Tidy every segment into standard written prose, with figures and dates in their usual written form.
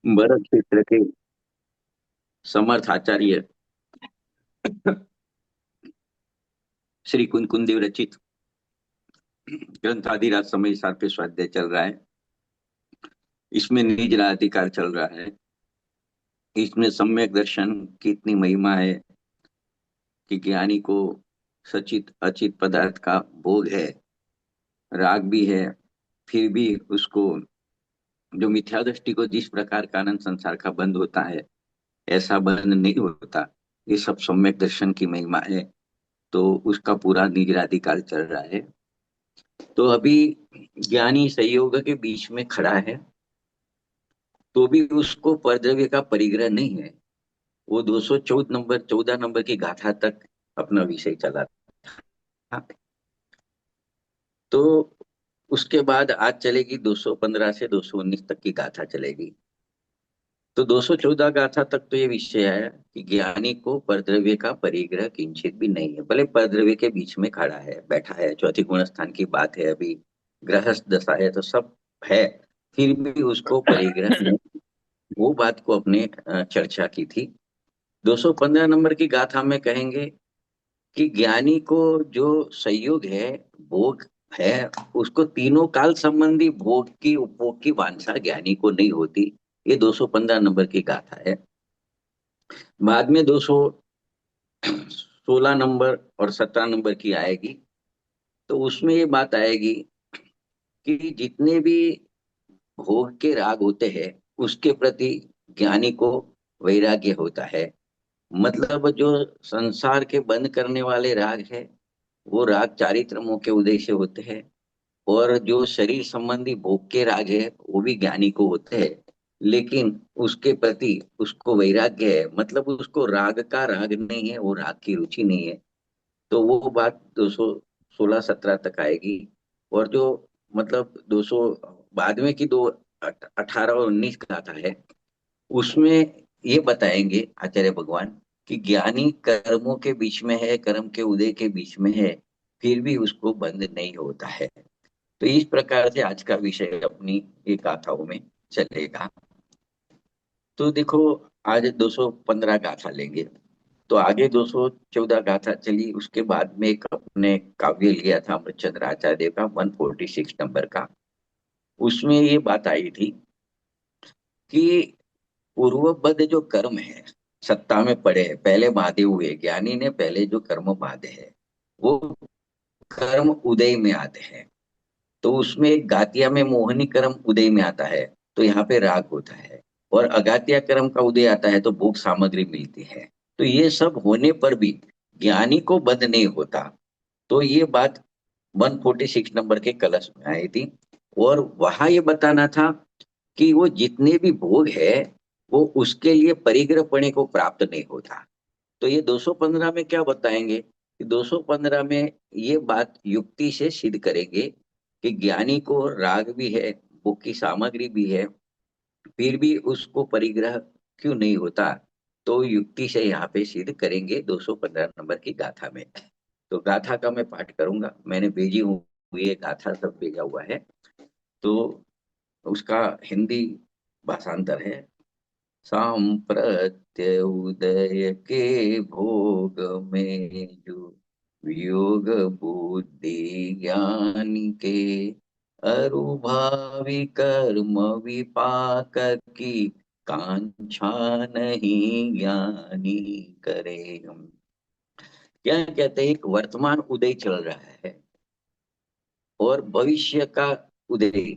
भरत क्षेत्र के समर्थ आचार्य श्री कुंकुन देव रचित ग्रंथ आदिराज समय सार पे स्वाध्याय चल रहा है। इसमें निज राधिकार चल रहा है। इसमें सम्यक दर्शन की इतनी महिमा है कि ज्ञानी को सचित अचित पदार्थ का भोग है, राग भी है, फिर भी उसको जो मिथ्या दृष्टि को जिस प्रकार का आनंद संसार का बंद होता है, ऐसा बंद नहीं होता। ये सब सम्यक दर्शन की महिमा है। तो उसका पूरा निज राधिकार चल रहा है। तो अभी ज्ञानी संयोग के बीच में खड़ा है, तो भी उसको परद्रव्य का परिग्रह नहीं है। वो 214 नंबर की गाथा तक अपना विषय चला था। तो उसके बाद आज चलेगी 215 से 219 तक की गाथा चलेगी। तो 214 गाथा तक तो ये विषय है कि ज्ञानी को परद्रव्य का परिग्रह किंचित भी नहीं है। भले परद्रव्य के बीच में खड़ा है, बैठा है, चौथी गुण स्थान की बात है, अभी गृहस्थ दशा है, तो सब है, फिर भी उसको परिग्रह नहीं। वो बात को अपने चर्चा की थी। 215 नंबर की गाथा में कहेंगे कि ज्ञानी को जो संयोग है, भोग है, उसको तीनों काल संबंधी भोग की उपभोग की वांछा ज्ञानी को नहीं होती। ये 215 नंबर की गाथा है। बाद में 216 नंबर और 17 नंबर की आएगी। तो उसमें ये बात आएगी कि जितने भी भोग के राग होते हैं, उसके प्रति ज्ञानी को वैराग्य होता है। मतलब जो संसार के बंद करने वाले राग है, वो राग चारित्र मोह के उदय से होते हैं। और जो शरीर संबंधी भोग के राग है, वो भी ज्ञानी को होते हैं। लेकिन उसके प्रति उसको वैराग्य है, मतलब उसको राग का राग नहीं है, वो राग की रुचि नहीं है। तो वो बात 216-17 तक आएगी। और जो मतलब 200 बाद में की दो 18 और 19 गाथा है, उसमें ये बताएंगे आचार्य भगवान कि ज्ञानी कर्मों के बीच में है, कर्म के उदय के बीच में है, फिर भी उसको बंद नहीं होता है। तो इस प्रकार से आज का विषय अपनी एक गाथाओं में चलेगा। तो देखो, आज 215 गाथा लेंगे। तो आगे 214 गाथा चली, उसके बाद में एक अपने काव्य लिया था अमृतचंद्र आचार्य देव का 146 नंबर का। उसमें ये बात आई थी कि पूर्वबद्ध जो कर्म है, सत्ता में पड़े हैं, पहले बांधे हुए, ज्ञानी ने पहले जो कर्म बांधे हैं, वो कर्म उदय में आते हैं। तो उसमें एक गातिया में मोहनी कर्म उदय में आता है, तो यहाँ पे राग होता है। और अगातिया कर्म का उदय आता है, तो भोग सामग्री मिलती है। तो ये सब होने पर भी ज्ञानी को बंध नहीं होता। तो ये बात 146 नंबर के कलश में आई थी। और वहां ये बताना था कि वो जितने भी भोग है, वो उसके लिए परिग्रह पणे को प्राप्त नहीं होता। तो ये 215 में क्या बताएंगे कि 215 में ये बात युक्ति से सिद्ध करेंगे कि ज्ञानी को राग भी है, भोग की सामग्री भी है, फिर भी उसको परिग्रह क्यों नहीं होता। तो युक्ति से यहाँ पे सिद्ध करेंगे 215 नंबर की गाथा में। तो गाथा का मैं पाठ करूंगा, मैंने भेजी हुई है गाथा, सब भेजा हुआ है। तो उसका हिंदी भाषांतर है। सांप्रत्य उदय के भोग में जो वियोग बुद्धि ज्ञान के, अरुभावी कर्म विपाक की कांक्षा नहीं ज्ञानी करे। हम क्या कहते हैं, एक वर्तमान उदय चल रहा है और भविष्य का उदय।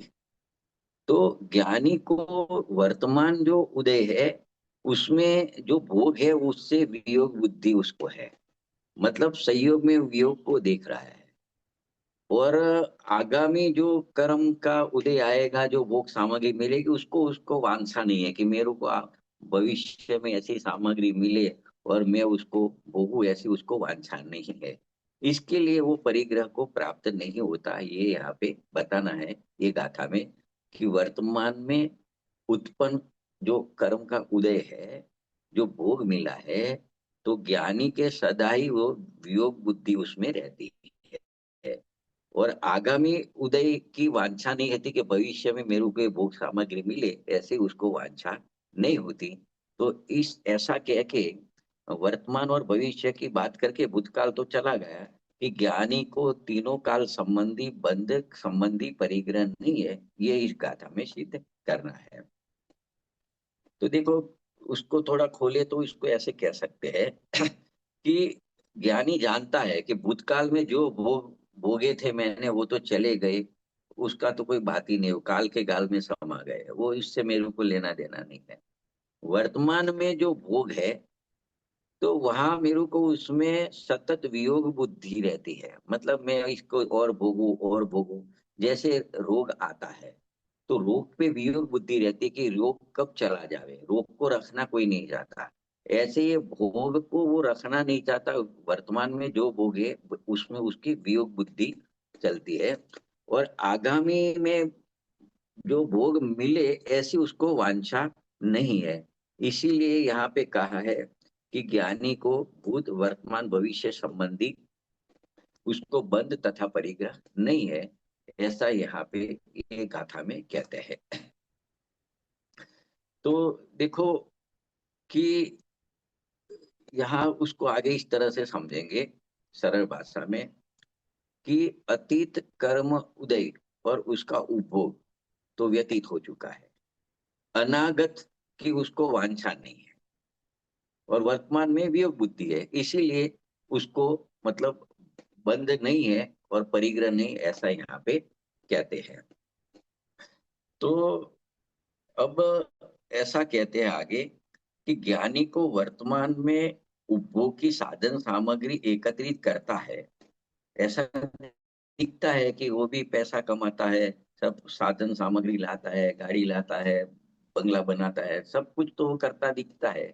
तो ज्ञानी को वर्तमान जो उदय है, उसमें जो भोग है, उससे वियोग बुद्धि उसको है। मतलब संयोग में वियोग को देख रहा है। और आगामी जो कर्म का उदय आएगा, जो भोग सामग्री मिलेगी, उसको उसको वांछा नहीं है कि मेरे को भविष्य में ऐसी सामग्री मिले और मैं उसको भोगू, ऐसी उसको वांछा नहीं है। इसके लिए वो परिग्रह को प्राप्त नहीं होता। ये यहाँ पे बताना है ये गाथा में कि वर्तमान में उत्पन्न जो कर्म का उदय है, जो भोग मिला है, तो ज्ञानी के सदा ही वो वियोग बुद्धि उसमें रहती है। और आगामी उदय की वांछा नहीं रहती कि भविष्य में मेरे को ये भोग सामग्री मिले, ऐसे उसको वांछा नहीं होती। तो इस ऐसा कह के वर्तमान और भविष्य की बात करके भूतकाल तो चला गया कि ज्ञानी को तीनों काल संबंधी बंध संबंधी परिग्रह नहीं है, ये इस गाथा में सिद्ध करना है। तो देखो, उसको थोड़ा खोले तो इसको ऐसे कह सकते हैं कि ज्ञानी जानता है कि भूतकाल में जो भोग भोगे थे मैंने वो तो चले गए, उसका तो कोई बात ही नहीं, वो काल के गाल में समा गए, वो इससे मेरे को लेना देना नहीं है। वर्तमान में जो भोग है तो वहां मेरे को उसमें सतत वियोग बुद्धि रहती है, मतलब मैं इसको और भोगू और भोगू। जैसे रोग आता है तो रोग पे वियोग बुद्धि रहती है कि रोग कब चला जावे, रोग को रखना कोई नहीं चाहता। ऐसे ये भोग को वो रखना नहीं चाहता, वर्तमान में जो भोग है उसमें उसकी वियोग बुद्धि चलती है। और आगामी में जो भोग मिले ऐसी उसको वांछा नहीं है। इसीलिए यहाँ पे कहा है कि ज्ञानी को भूत वर्तमान भविष्य संबंधी उसको बंध तथा परिग्रह नहीं है, ऐसा यहाँ पे ये गाथा में कहते हैं। तो देखो कि यहाँ उसको आगे इस तरह से समझेंगे सरल भाषा में कि अतीत कर्म उदय और उसका उपभोग तो व्यतीत हो चुका है, अनागत की उसको वांछा नहीं है, और वर्तमान में वियोग बुद्धि है, इसीलिए उसको मतलब बंध नहीं है और परिग्रह नहीं, ऐसा यहाँ पे कहते हैं। तो अब ऐसा कहते हैं आगे कि ज्ञानी को वर्तमान में उपभोग की साधन सामग्री एकत्रित करता है, ऐसा दिखता है कि वो भी पैसा कमाता है, सब साधन सामग्री लाता है, गाड़ी लाता है, बंगला बनाता है, सब कुछ तो वो करता दिखता है।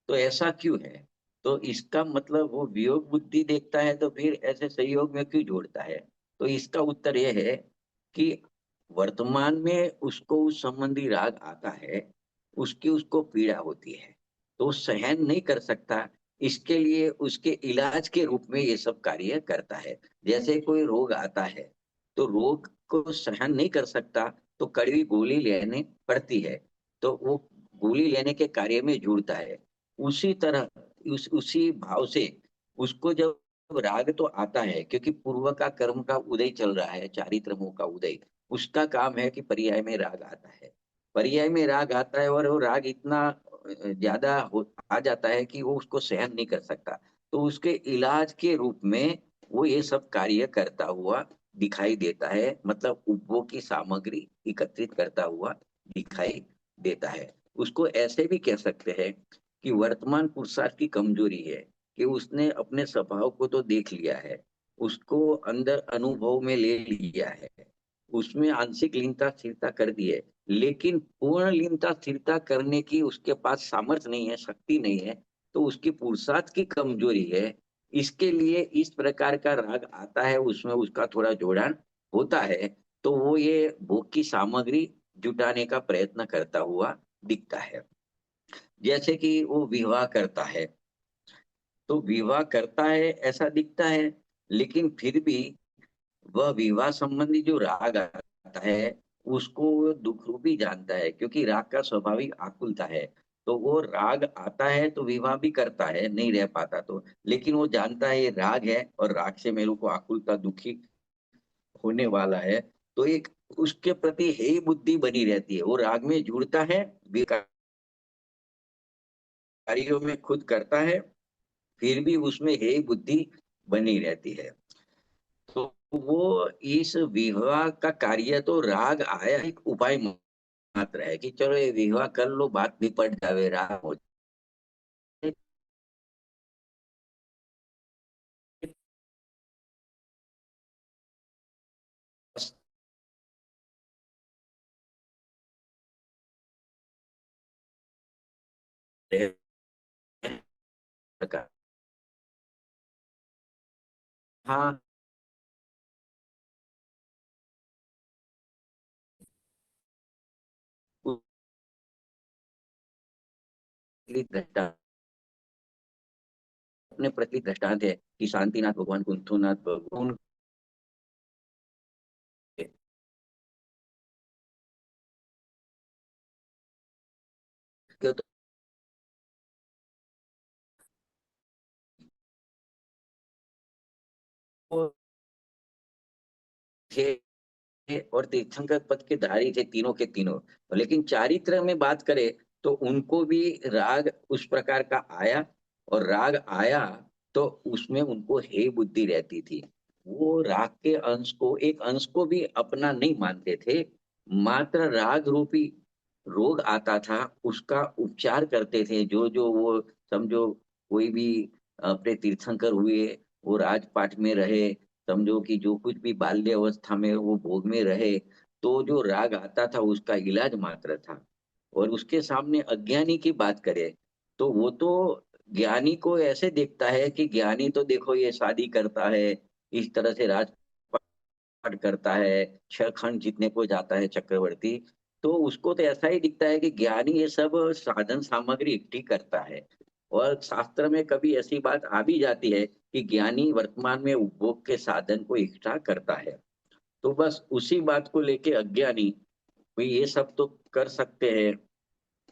तो ऐसा क्यों है? तो इसका मतलब वो वियोग बुद्धि देखता है तो फिर ऐसे संयोग में क्यों जोड़ता है? तो इसका उत्तर यह है कि वर्तमान में उसको उस संबंधी राग आता है, उसकी उसको पीड़ा होती है, तो वो सहन नहीं कर सकता। इसके लिए उसके इलाज के रूप में ये सब कार्य करता है। जैसे कोई रोग आता है तो रोग को सहन नहीं कर सकता, तो कड़वी गोली लेने पड़ती है, तो वो गोली लेने के कार्य में जुड़ता है। उसी तरह उसी भाव से उसको जब राग तो आता है, क्योंकि पूर्व का कर्म का उदय चल रहा है, चारित्रमों का उदय, उसका काम है कि पर्याय में राग आता है। पर्याय में राग आता है और वो राग इतना ज्यादा आ जाता है कि वो उसको सहन नहीं कर सकता। तो उसके इलाज के रूप में वो ये सब कार्य करता हुआ दिखाई देता है, मतलब उपभोग की सामग्री एकत्रित करता हुआ दिखाई देता है। उसको ऐसे भी कह सकते हैं कि वर्तमान पुरुषार्थ की कमजोरी है कि उसने अपने स्वभाव को तो देख लिया है, उसको अंदर अनुभव में ले लिया है, उसमें आंशिक लीनता स्थिरता कर दी है, लेकिन पूर्ण लीनता स्थिरता करने की उसके पास सामर्थ्य नहीं है, शक्ति नहीं है। तो उसकी पुरुषार्थ की कमजोरी है। इसके लिए इस प्रकार का राग आता है, उसमें उसका थोड़ा जोड़ान होता है, तो वो ये भोग की सामग्री जुटाने का प्रयत्न करता हुआ दिखता है। जैसे कि वो विवाह करता है, तो विवाह करता है ऐसा दिखता है, लेकिन फिर भी वह विवाह संबंधी जो राग आता है उसको वो दुख रूपी जानता है, क्योंकि राग का स्वाभाविक आकुलता है। तो वो राग आता है तो विवाह भी करता है, नहीं रह पाता तो, लेकिन वो जानता है ये राग है और राग से मेरे को आकुलता दुखी होने वाला है। तो एक उसके प्रति हे बुद्धि बनी रहती है, वो राग में जुड़ता है, कार्यों में खुद करता है, फिर भी उसमें हे बुद्धि बनी रहती है। तो वो इस विवाह का कार्य तो राग आया एक उपाय मात्र है कि चलो ये विवाह कर लो, बात निपट जावे, राग हो जाए। हाँ, अपने प्रति दृष्टांत है कि शांतिनाथ भगवान, कुंथुनाथ भगवान तो थे और तीर्थंकर पद के धारी थे तीनों के तीनों। लेकिन चारित्र में बात करें तो उनको भी राग उस प्रकार का आया, और राग आया तो उसमें उनको हे बुद्धि रहती थी। वो राग के अंश को, एक अंश को भी अपना नहीं मानते थे। मात्र राग रूपी रोग आता था, उसका उपचार करते थे। जो जो वो समझो कोई भी अपने तीर्थंकर हुए, वो राजपाट में रहे, समझो कि जो कुछ भी बाल्य अवस्था में वो भोग में रहे, तो जो राग आता था उसका इलाज मात्र था। और उसके सामने अज्ञानी की बात करें तो वो तो ज्ञानी को ऐसे देखता है कि ज्ञानी तो देखो ये शादी करता है, इस तरह से राजपाट करता है, 6 खंड जीतने को जाता है चक्रवर्ती। तो उसको तो ऐसा ही दिखता है कि ज्ञानी ये सब साधन सामग्री इकट्ठी करता है। और शास्त्र में कभी ऐसी बात आ भी जाती है कि ज्ञानी वर्तमान में उपभोग के साधन को इकट्ठा करता है। तो बस उसी बात को लेके अज्ञानी भाई ये सब तो कर सकते हैं,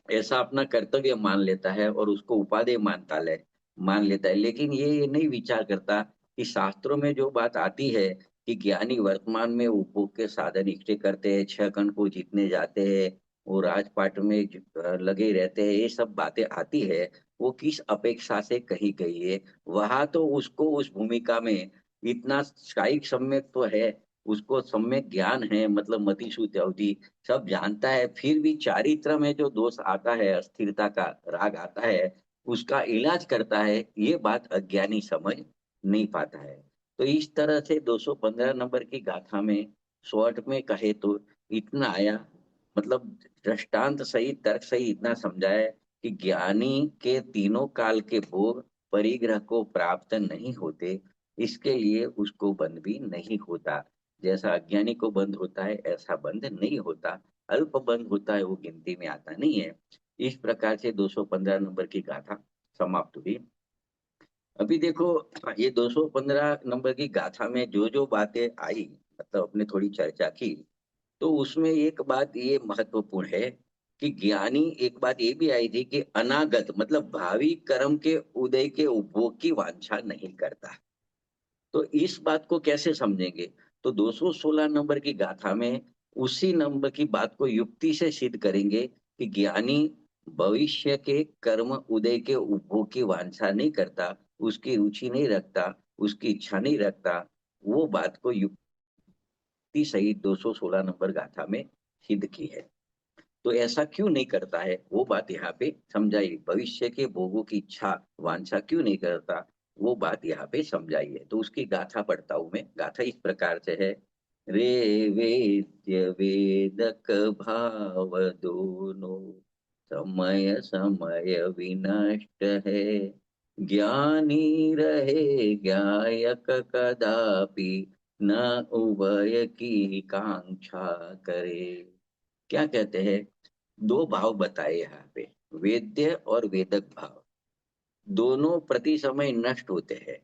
ऐसा अपना कर्तव्य मान लेता है और उसको उपादेय मान लेता है। लेकिन ये नहीं विचार करता कि शास्त्रों में जो बात आती है कि ज्ञानी वर्तमान में उपभोग के साधन इकट्ठे करते हैं, 6 खंड को जीतने जाते हैं, वो राजपाट में लगे रहते हैं, ये सब बातें आती है, वो किस अपेक्षा से कही गई है। वहां तो उसको उस भूमिका में इतना कायिक सम्यक तो है, उसको सम्यक ज्ञान है, मतलब मति शुद्धि अवधि सब जानता है, फिर भी चारित्र में जो दोष आता है, अस्थिरता का राग आता है, उसका इलाज करता है, ये बात अज्ञानी समझ नहीं पाता है। तो इस तरह से 215 नंबर की गाथा में शॉर्ट में कहे तो इतना आया, मतलब दृष्टांत सहित तर्क सहित इतना समझाया कि ज्ञानी के तीनों काल के भोग परिग्रह को प्राप्त नहीं होते, इसके लिए उसको बंध भी नहीं होता। जैसा अज्ञानी को बंद होता है ऐसा बंद नहीं होता, अल्प बंद होता है, वो गिनती में आता नहीं है। इस प्रकार से 215 नंबर की गाथा समाप्त हुई। अभी देखो, ये 215 नंबर की गाथा में जो जो बातें आई, मतलब अपने थोड़ी चर्चा की, तो उसमें एक बात ये महत्वपूर्ण है कि ज्ञानी, एक बात ये भी आई थी कि अनागत मतलब भावी कर्म के उदय के उपभोग की वांछा नहीं करता। तो इस बात को कैसे समझेंगे? तो 216 नंबर की गाथा में उसी नंबर की बात को युक्ति से सिद्ध करेंगे कि ज्ञानी भविष्य के कर्म उदय के उपभोग की वांछा नहीं करता, उसकी रुचि नहीं रखता, उसकी इच्छा नहीं रखता। वो बात को युक्ति सहित 216 नंबर गाथा में सिद्ध की है। तो ऐसा क्यों नहीं करता है, वो बात यहाँ पे समझाई। भविष्य के भोगों की इच्छा वांछा क्यों नहीं करता, वो बात यहाँ पे समझाई है। तो उसकी गाथा पढ़ता हूं मैं। गाथा इस प्रकार से है। रे वेद्य वेदक भाव दोनों, समय समय विनष्ट है, ज्ञानी रहे ज्ञायक कदापि, न उभय की कांक्षा करे। क्या कहते हैं? दो भाव बताए यहाँ पे, वेद्य और वेदक भाव, दोनों प्रति समय नष्ट होते हैं।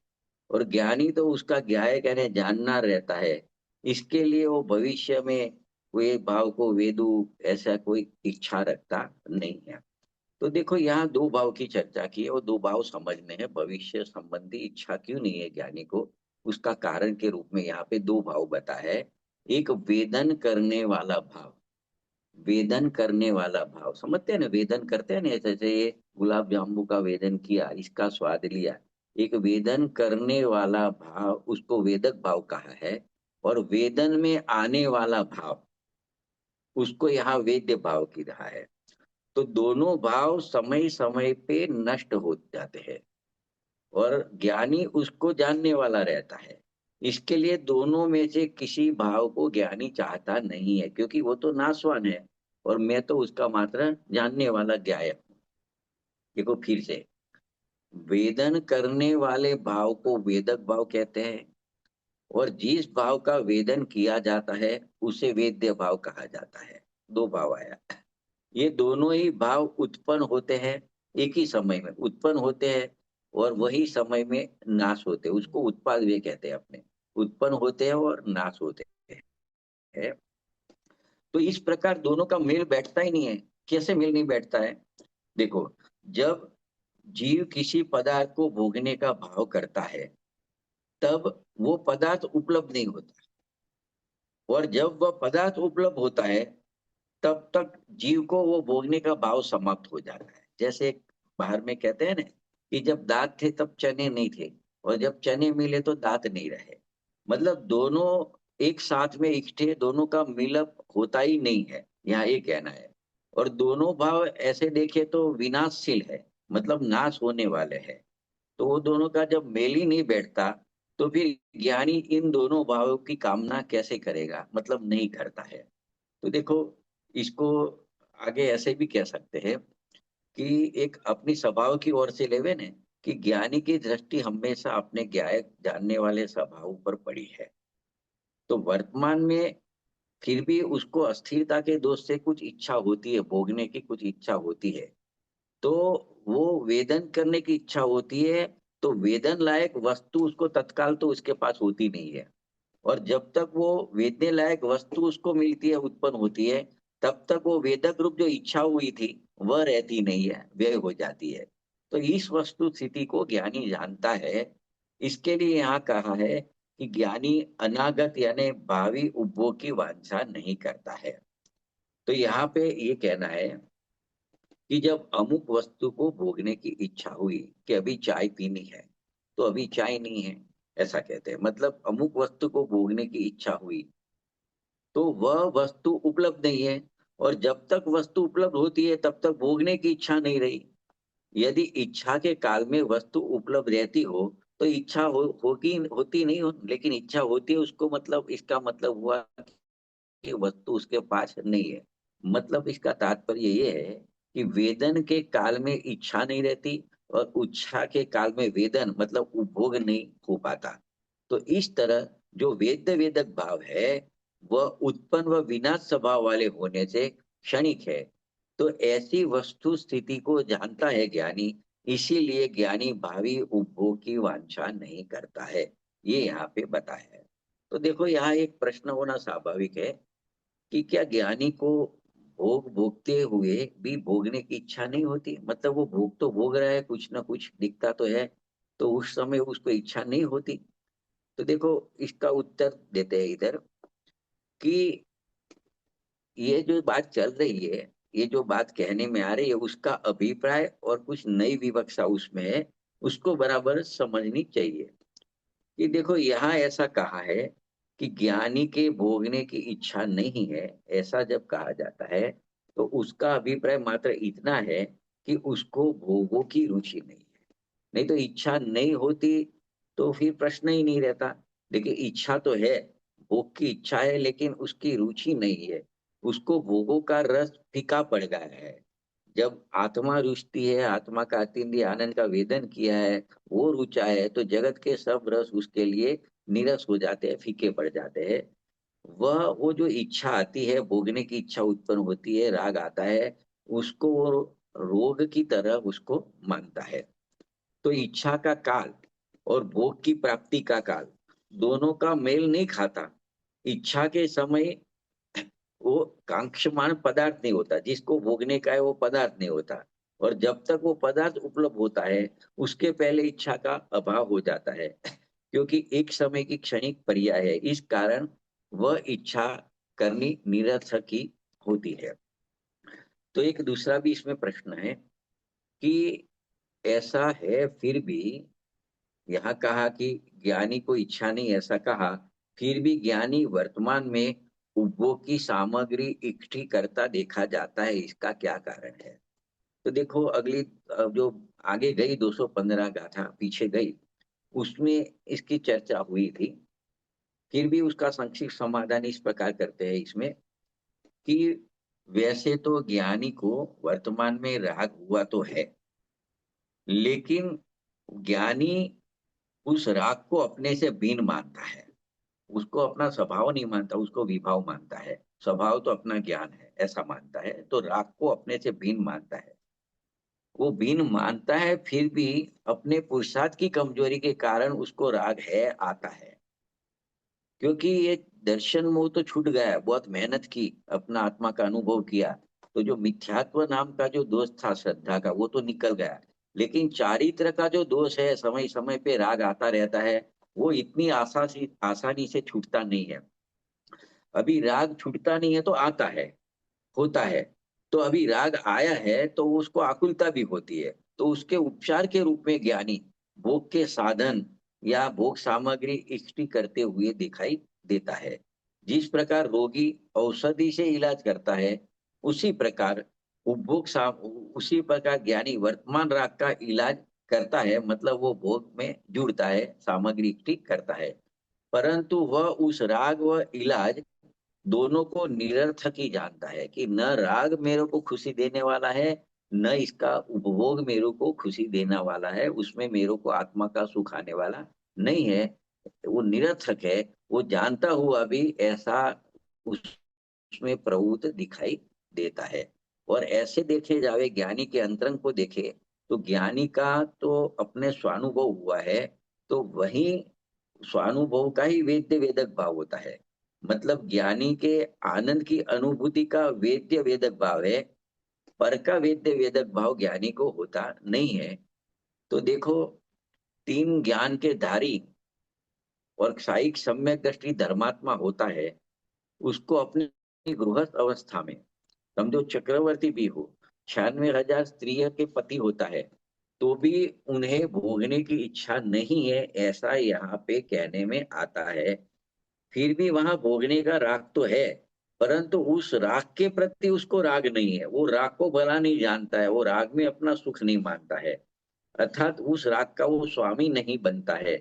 और ज्ञानी तो उसका ज्ञाय कहने जानना रहता है, इसके लिए वो भविष्य में वे भाव को वेदू ऐसा कोई इच्छा रखता नहीं है। तो देखो यहाँ दो भाव की चर्चा की है, और दो भाव समझने हैं। भविष्य संबंधी इच्छा क्यों नहीं है ज्ञानी को, उसका कारण के रूप में यहाँ पे दो भाव बताया है। एक वेदन करने वाला भाव, वेदन करने वाला भाव समझते हैं ना, वेदन करते हैं ना, जैसे ये गुलाब जामुन का वेदन किया, इसका स्वाद लिया, एक वेदन करने वाला भाव, उसको वेदक भाव कहा है। और वेदन में आने वाला भाव, उसको यहाँ वेद्य भाव की रहा है। तो दोनों भाव समय समय पे नष्ट हो जाते हैं, और ज्ञानी उसको जानने वाला रहता है। इसके लिए दोनों में से किसी भाव को ज्ञानी चाहता नहीं है, क्योंकि वो तो नाशवान है, और मैं तो उसका मात्र जानने वाला ज्ञायक हूँ। देखो फिर से, वेदन करने वाले भाव को वेदक भाव कहते हैं, और जिस भाव का वेदन किया जाता है उसे वेद्य भाव कहा जाता है। दो भाव आया। ये दोनों ही भाव उत्पन्न होते हैं, एक ही समय में उत्पन्न होते हैं, और वही समय में नाश होते हैं। उसको उत्पाद वे कहते हैं अपने, उत्पन्न होते हैं और नाश होते हैं। तो इस प्रकार दोनों का मेल बैठता ही नहीं है। कैसे मेल नहीं बैठता है? देखो, जब जीव किसी पदार्थ को भोगने का भाव करता है, तब वो पदार्थ उपलब्ध नहीं होता, और जब वह पदार्थ उपलब्ध होता है, तब तक जीव को वो भोगने का भाव समाप्त हो जाता है। जैसे एक बाहर में कहते हैं ना कि जब दांत थे तब चने नहीं थे, और जब चने मिले तो दांत नहीं रहे। मतलब दोनों एक साथ में इकट्ठे, दोनों का मिलप होता ही नहीं है, यहाँ ये कहना है। और दोनों भाव ऐसे देखे तो विनाशशील है, मतलब नाश होने वाले हैं। तो वो दोनों का जब मेल ही नहीं बैठता, तो फिर ज्ञानी इन दोनों भावों की कामना कैसे करेगा, मतलब नहीं करता है। तो देखो, इसको आगे ऐसे भी कह सकते हैं कि एक अपनी स्वभाव की ओर से लेवे ने, कि ज्ञानी की दृष्टि हमेशा अपने ज्ञान जानने वाले स्वभाव पर पड़ी है। तो वर्तमान में फिर भी उसको अस्थिरता के दोष से कुछ इच्छा होती है, भोगने की कुछ इच्छा होती है। तो वो वेदन करने की इच्छा होती है, तो वेदन लायक वस्तु उसको तत्काल तो उसके पास होती नहीं है। और जब तक वो वेदने लायक वस्तु उसको मिलती है, उत्पन्न होती है, तब तक वो वेदक रूप जो इच्छा हुई थी वह रहती नहीं है, व्यय हो जाती है। तो इस वस्तु स्थिति को ज्ञानी जानता है। इसके लिए यहाँ कहा है कि ज्ञानी अनागत यानी भावी उपभोग की वांछा नहीं करता है। तो यहाँ पे ये कहना है कि जब अमुक वस्तु को भोगने की इच्छा हुई, कि अभी चाय पीनी है, तो अभी चाय नहीं है, ऐसा कहते हैं। मतलब अमुक वस्तु को भोगने की इच्छा हुई, तो वह वस्तु उपलब्ध नहीं है, और जब तक वस्तु उपलब्ध होती है तब तक भोगने की इच्छा नहीं रही। यदि इच्छा के काल में वस्तु उपलब्ध रहती हो, तो इच्छा होगी होती नहीं हो, लेकिन इच्छा होती है, उसको मतलब इसका मतलब हुआ कि वस्तु उसके पास नहीं है। मतलब इसका तात्पर्य ये है कि वेदन के काल में इच्छा नहीं रहती, और इच्छा के काल में वेदन मतलब उपभोग नहीं हो पाता। तो इस तरह जो वेद वेदक भाव है, वह उत्पन्न व विनाश स्वभाव वाले होने से क्षणिक है। तो ऐसी वस्तु स्थिति को जानता है ज्ञानी, इसीलिए ज्ञानी भावी उपभोग की वांछा नहीं करता है। ये यहाँ पे बताया है। तो देखो, यहाँ एक प्रश्न होना स्वाभाविक है कि क्या ज्ञानी को भोग भोगते हुए भी भोगने की इच्छा नहीं होती? मतलब वो भोग तो भोग रहा है, कुछ ना कुछ दिखता तो है, तो उस समय उसको इच्छा नहीं होती? तो देखो, इसका उत्तर देते हैं इधर कि ये जो बात चल रही है, ये जो बात कहने में आ रही है, उसका अभिप्राय और कुछ नई विवक्षा उसमें है, उसको बराबर समझनी चाहिए। कि देखो, यहाँ ऐसा कहा है कि ज्ञानी के भोगने की इच्छा नहीं है, ऐसा जब कहा जाता है, तो उसका अभिप्राय मात्र इतना है कि उसको भोगों की रुचि नहीं है। नहीं तो इच्छा नहीं होती तो फिर प्रश्न ही नहीं रहता। देखिए, इच्छा तो है, भोग की इच्छा है, लेकिन उसकी रुचि नहीं है। उसको भोगों का रस फीका पड़ गया है। जब आत्मा रुचती है, आत्मा का अतीन्द्रिय आनंद का वेदन किया है, वो रुचा है, तो जगत के सब रस उसके लिए नीरस हो जाते हैं, फीके पड़ जाते हैं। वह वो जो इच्छा आती है, भोगने की इच्छा उत्पन्न होती है, राग आता है, उसको वो रोग की तरह उसको मानता है। तो इच्छा का काल और भोग की प्राप्ति का काल दोनों का मेल नहीं खाता। इच्छा के समय वो कांक्षमान पदार्थ नहीं होता, जिसको भोगने का है वो पदार्थ नहीं होता। और जब तक वो पदार्थ उपलब्ध होता है, उसके पहले इच्छा का अभाव हो जाता है, क्योंकि एक समय की क्षणिक पर्याय है। इस कारण वह इच्छा करनी निरर्थक ही होती है। तो एक दूसरा भी इसमें प्रश्न है कि ऐसा है फिर भी, यहाँ कहा कि ज्ञानी को इच्छा नहीं, ऐसा कहा, फिर भी ज्ञानी वर्तमान में उपभोग की सामग्री इकट्ठी करता देखा जाता है, इसका क्या कारण है? तो देखो, अगली जो आगे गई 215 गाथा पीछे गई, उसमें इसकी चर्चा हुई थी। फिर भी उसका संक्षिप्त समाधान इस प्रकार करते हैं इसमें कि वैसे तो ज्ञानी को वर्तमान में राग हुआ तो है, लेकिन ज्ञानी उस राग को अपने से भिन्न मानता है। उसको अपना स्वभाव नहीं मानता, उसको विभाव मानता है। स्वभाव तो अपना ज्ञान है, ऐसा मानता है, तो राग को अपने से भिन्न मानता है। वो भिन्न मानता है, फिर भी अपने पुरुषार्थ की कमजोरी के कारण उसको राग है, आता है। क्योंकि ये दर्शन मोह तो छूट गया है, बहुत मेहनत की, अपना आत्मा का अनुभव किया, तो जो मिथ्यात्व नाम का जो दोष था श्रद्धा का, वो तो निकल गया। लेकिन चारित्र का जो दोष है, समय समय पे राग आता रहता है, वो इतनी आसानी से छूटता नहीं है। अभी राग छूटता नहीं है तो आता है, होता है। तो अभी राग आया है तो उसको आकुलता भी होती है, तो उसके उपचार के रूप में ज्ञानी भोग के साधन या भोग सामग्री इकट्ठी करते हुए दिखाई देता है। जिस प्रकार रोगी औषधि से इलाज करता है, उसी प्रकार उपभोग उसी प्रकार ज्ञानी वर्तमान राग का इलाज करता है, मतलब वो भोग में जुड़ता है, सामग्री इकट्ठी करता है। परंतु वह उस राग व इलाज दोनों को निरर्थक ही जानता है कि न राग मेरे को खुशी देने वाला है, न इसका उपभोग मेरे को खुशी देने वाला है, उसमें मेरे को आत्मा का सुख आने वाला नहीं है। वो निरर्थक है। वो जानता हुआ भी ऐसा उसमें प्रभुत्व दिखाई देता है। और ऐसे देखे जावे, ज्ञानी के अंतरंग को देखे तो ज्ञानी का तो अपने स्वानुभव हुआ है, तो वही स्वानुभव का ही वेद्य वेदक भाव होता है। मतलब ज्ञानी के आनंद की अनुभूति का वेद्य वेदक भाव है, पर का वेद्य वेदक भाव ज्ञानी को होता नहीं है। तो देखो, तीन ज्ञान के धारी और साइक सम्यक दृष्टि धर्मात्मा होता है, उसको अपनी गृहस्थ अवस्था में, समझो चक्रवर्ती भी हो, 96,000 स्त्रियों के पति होता है, तो भी उन्हें भोगने की इच्छा नहीं है, ऐसा यहाँ पे कहने में आता है। फिर भी वहां भोगने का राग तो है, परंतु उस राग के प्रति उसको राग नहीं है, वो राग को भला नहीं जानता है, वो राग में अपना सुख नहीं मानता है, अर्थात उस राग का वो स्वामी नहीं बनता है।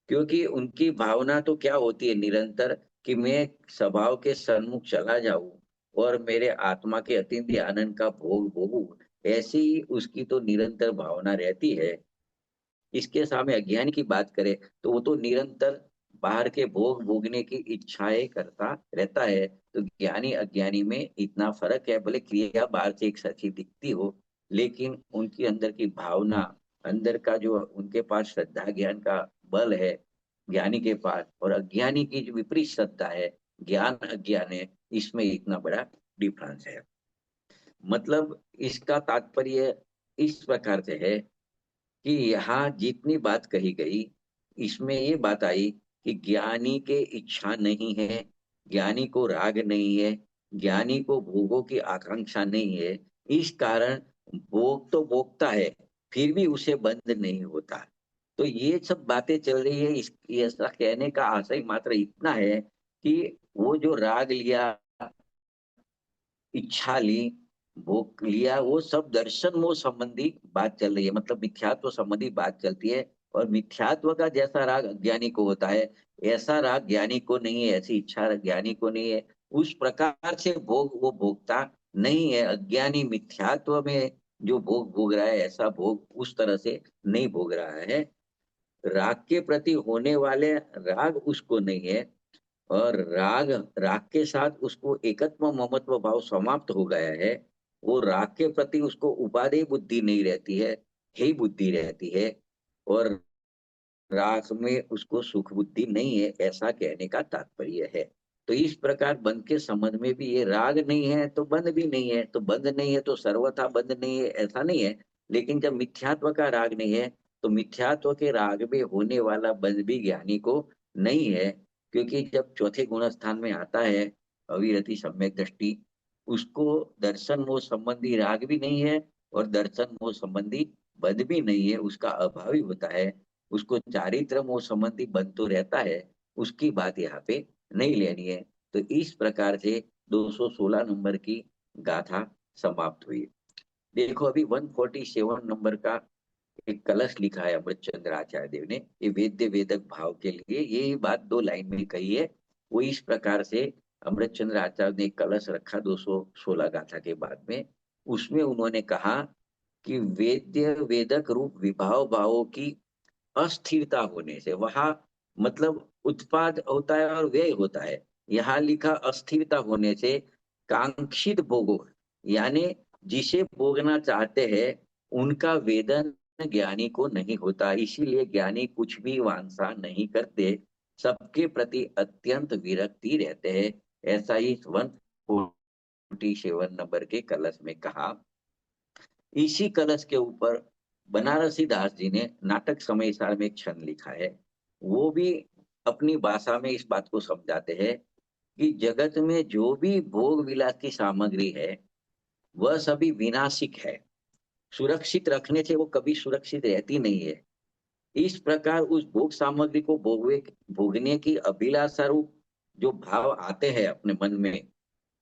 क्योंकि उनकी भावना तो क्या होती है निरंतर, कि मैं स्वभाव के सन्मुख चला जाऊं और मेरे आत्मा के अतीन्द्रिय आनंद का भोग भोगूं, ऐसी ही उसकी तो निरंतर भावना रहती है। इसके सामने अज्ञानी की बात करें तो वो तो निरंतर बाहर के भोग भोगने की इच्छाएं करता रहता है। तो ज्ञानी अज्ञानी में इतना फर्क है, भले क्रिया बाहर से एक सच्ची दिखती हो, लेकिन उनकी अंदर की भावना, अंदर का जो उनके पास श्रद्धा ज्ञान का बल है ज्ञानी के पास, और अज्ञानी की जो विपरीत श्रद्धा है, ज्ञान अज्ञान है, इसमें इतना बड़ा डिफरेंस है। मतलब इसका तात्पर्य इस प्रकार से है कि यहाँ जितनी बात कही गई, इसमें ये बात आई कि ज्ञानी के इच्छा नहीं है, ज्ञानी को राग नहीं है, ज्ञानी को भोगों की आकांक्षा नहीं है, इस कारण भोग तो भोगता है, फिर भी उसे बंद नहीं होता। तो ये सब बातें चल रही है, इस ऐसा कहने का आशय मात्र इतना है कि वो जो राग लिया, इच्छा ली, भोग लिया, वो सब दर्शन मोह संबंधी बात चल रही है, मतलब मिथ्यात्व संबंधी बात चलती है। और मिथ्यात्व का जैसा राग अज्ञानी को होता है, ऐसा राग ज्ञानी को नहीं है, ऐसी इच्छा ज्ञानी को नहीं है। उस प्रकार से भोग वो भोगता नहीं है। अज्ञानी मिथ्यात्व में जो भोग भोग रहा है, ऐसा भोग उस तरह से नहीं भोग रहा है। राग के प्रति होने वाले राग उसको नहीं है, और राग राग के साथ उसको एकत्व ममत्व भाव समाप्त हो गया है। वो राग के प्रति उसको उपादेय बुद्धि नहीं रहती है, हे बुद्धि रहती है। और राग में उसको सुख बुद्धि नहीं है, ऐसा कहने का तात्पर्य है। तो इस प्रकार बंध के संबंध में भी, ये राग नहीं है तो बंध भी नहीं है, तो बंध नहीं है तो सर्वथा बंध नहीं है, ऐसा नहीं है। लेकिन जब मिथ्यात्व का राग नहीं है, तो मिथ्यात्व के राग में होने वाला बंध भी ज्ञानी को नहीं है। क्योंकि जब चौथे गुण स्थान में आता है अविरति सम्यक दृष्टि, उसको दर्शन मोह संबंधी राग भी नहीं है, और दर्शन मोह संबंधी बंध भी नहीं है, उसका अभाव ही होता है। उसको चारित्र मोह संबंधी बंध तो रहता है, उसकी बात यहाँ पे नहीं लेनी है। तो इस प्रकार से 216 नंबर की गाथा समाप्त हुई। देखो, अभी 147 नंबर का एक कलश लिखा है अमृत चंद्र आचार्य देव ने, ये वेद्य वेदक भाव के लिए ये बात 2 लाइन में कही है। वो इस प्रकार से अमृत चंद्र आचार्य ने एक कलश रखा 216 गाथा के बाद में। उसमें उन्होंने कहा कि वेद्य वेदक रूप विभाव भावों की अस्थिरता होने से, वहां मतलब उत्पाद होता है और व्यय होता है, यहाँ लिखा अस्थिरता होने से कांक्षित भोगो, यानी जिसे भोगना चाहते हैं उनका वेदन ज्ञानी को नहीं होता। इसीलिए ज्ञानी कुछ भी वांछा नहीं करते, सबके प्रति अत्यंत विरक्ति रहते हैं। ऐसा ही 147 47 नंबर के कलश में कहा। इसी कलश के ऊपर बनारसी दास जी ने नाटक समय सार में एक क्षण लिखा है। वो भी अपनी भाषा में इस बात को समझाते हैं कि जगत में जो भी भोग विलास की सामग्री है वह सभी विनाशिक है। सुरक्षित रखने से वो कभी सुरक्षित रहती नहीं है। इस प्रकार उस भोग सामग्री को भोगने की अभिलाषा रूप जो भाव आते हैं अपने मन में,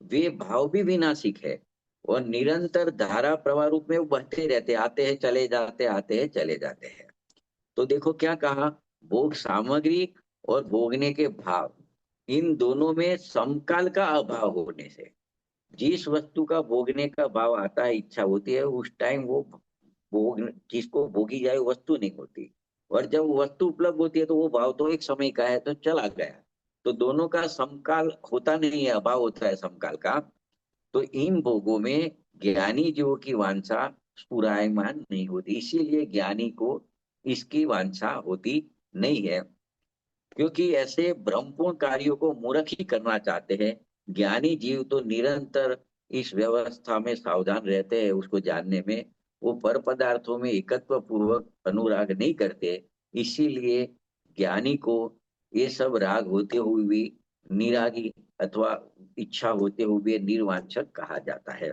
वे भाव भी विनाशिक है और निरंतर धारा प्रवाह रूप में वो बहते रहते, आते हैं चले जाते, आते हैं चले जाते हैं। तो देखो क्या कहा, भोग सामग्री और भोगने के भाव, इन दोनों में समकाल का अभाव होने से जिस वस्तु का भोगने का भाव आता है, इच्छा होती है, उस टाइम वो भोग जिसको भोगी जाए वो वस्तु नहीं होती। और जब वो वस्तु उपलब्ध होती है तो वो भाव तो एक समय का है तो चला गया। तो दोनों का समकाल होता नहीं है, अभाव होता है समकाल का। तो इन भोगों में ज्ञानी जीवों की वांछा स्फुरायमान नहीं होती, इसीलिए ज्ञानी को इसकी वांछा होती नहीं है। क्योंकि ऐसे भ्रमपूर्ण कार्यों को मूर्ख ही करना चाहते हैं। ज्ञानी जीव तो निरंतर इस व्यवस्था में सावधान रहते हैं, उसको जानने में। वो पर पदार्थों में एकत्व पूर्वक अनुराग नहीं करते। इसीलिए ज्ञानी को ये सब राग होते हुए भी निरागी अथवा इच्छा होते हुए भी निर्वांछक कहा जाता है।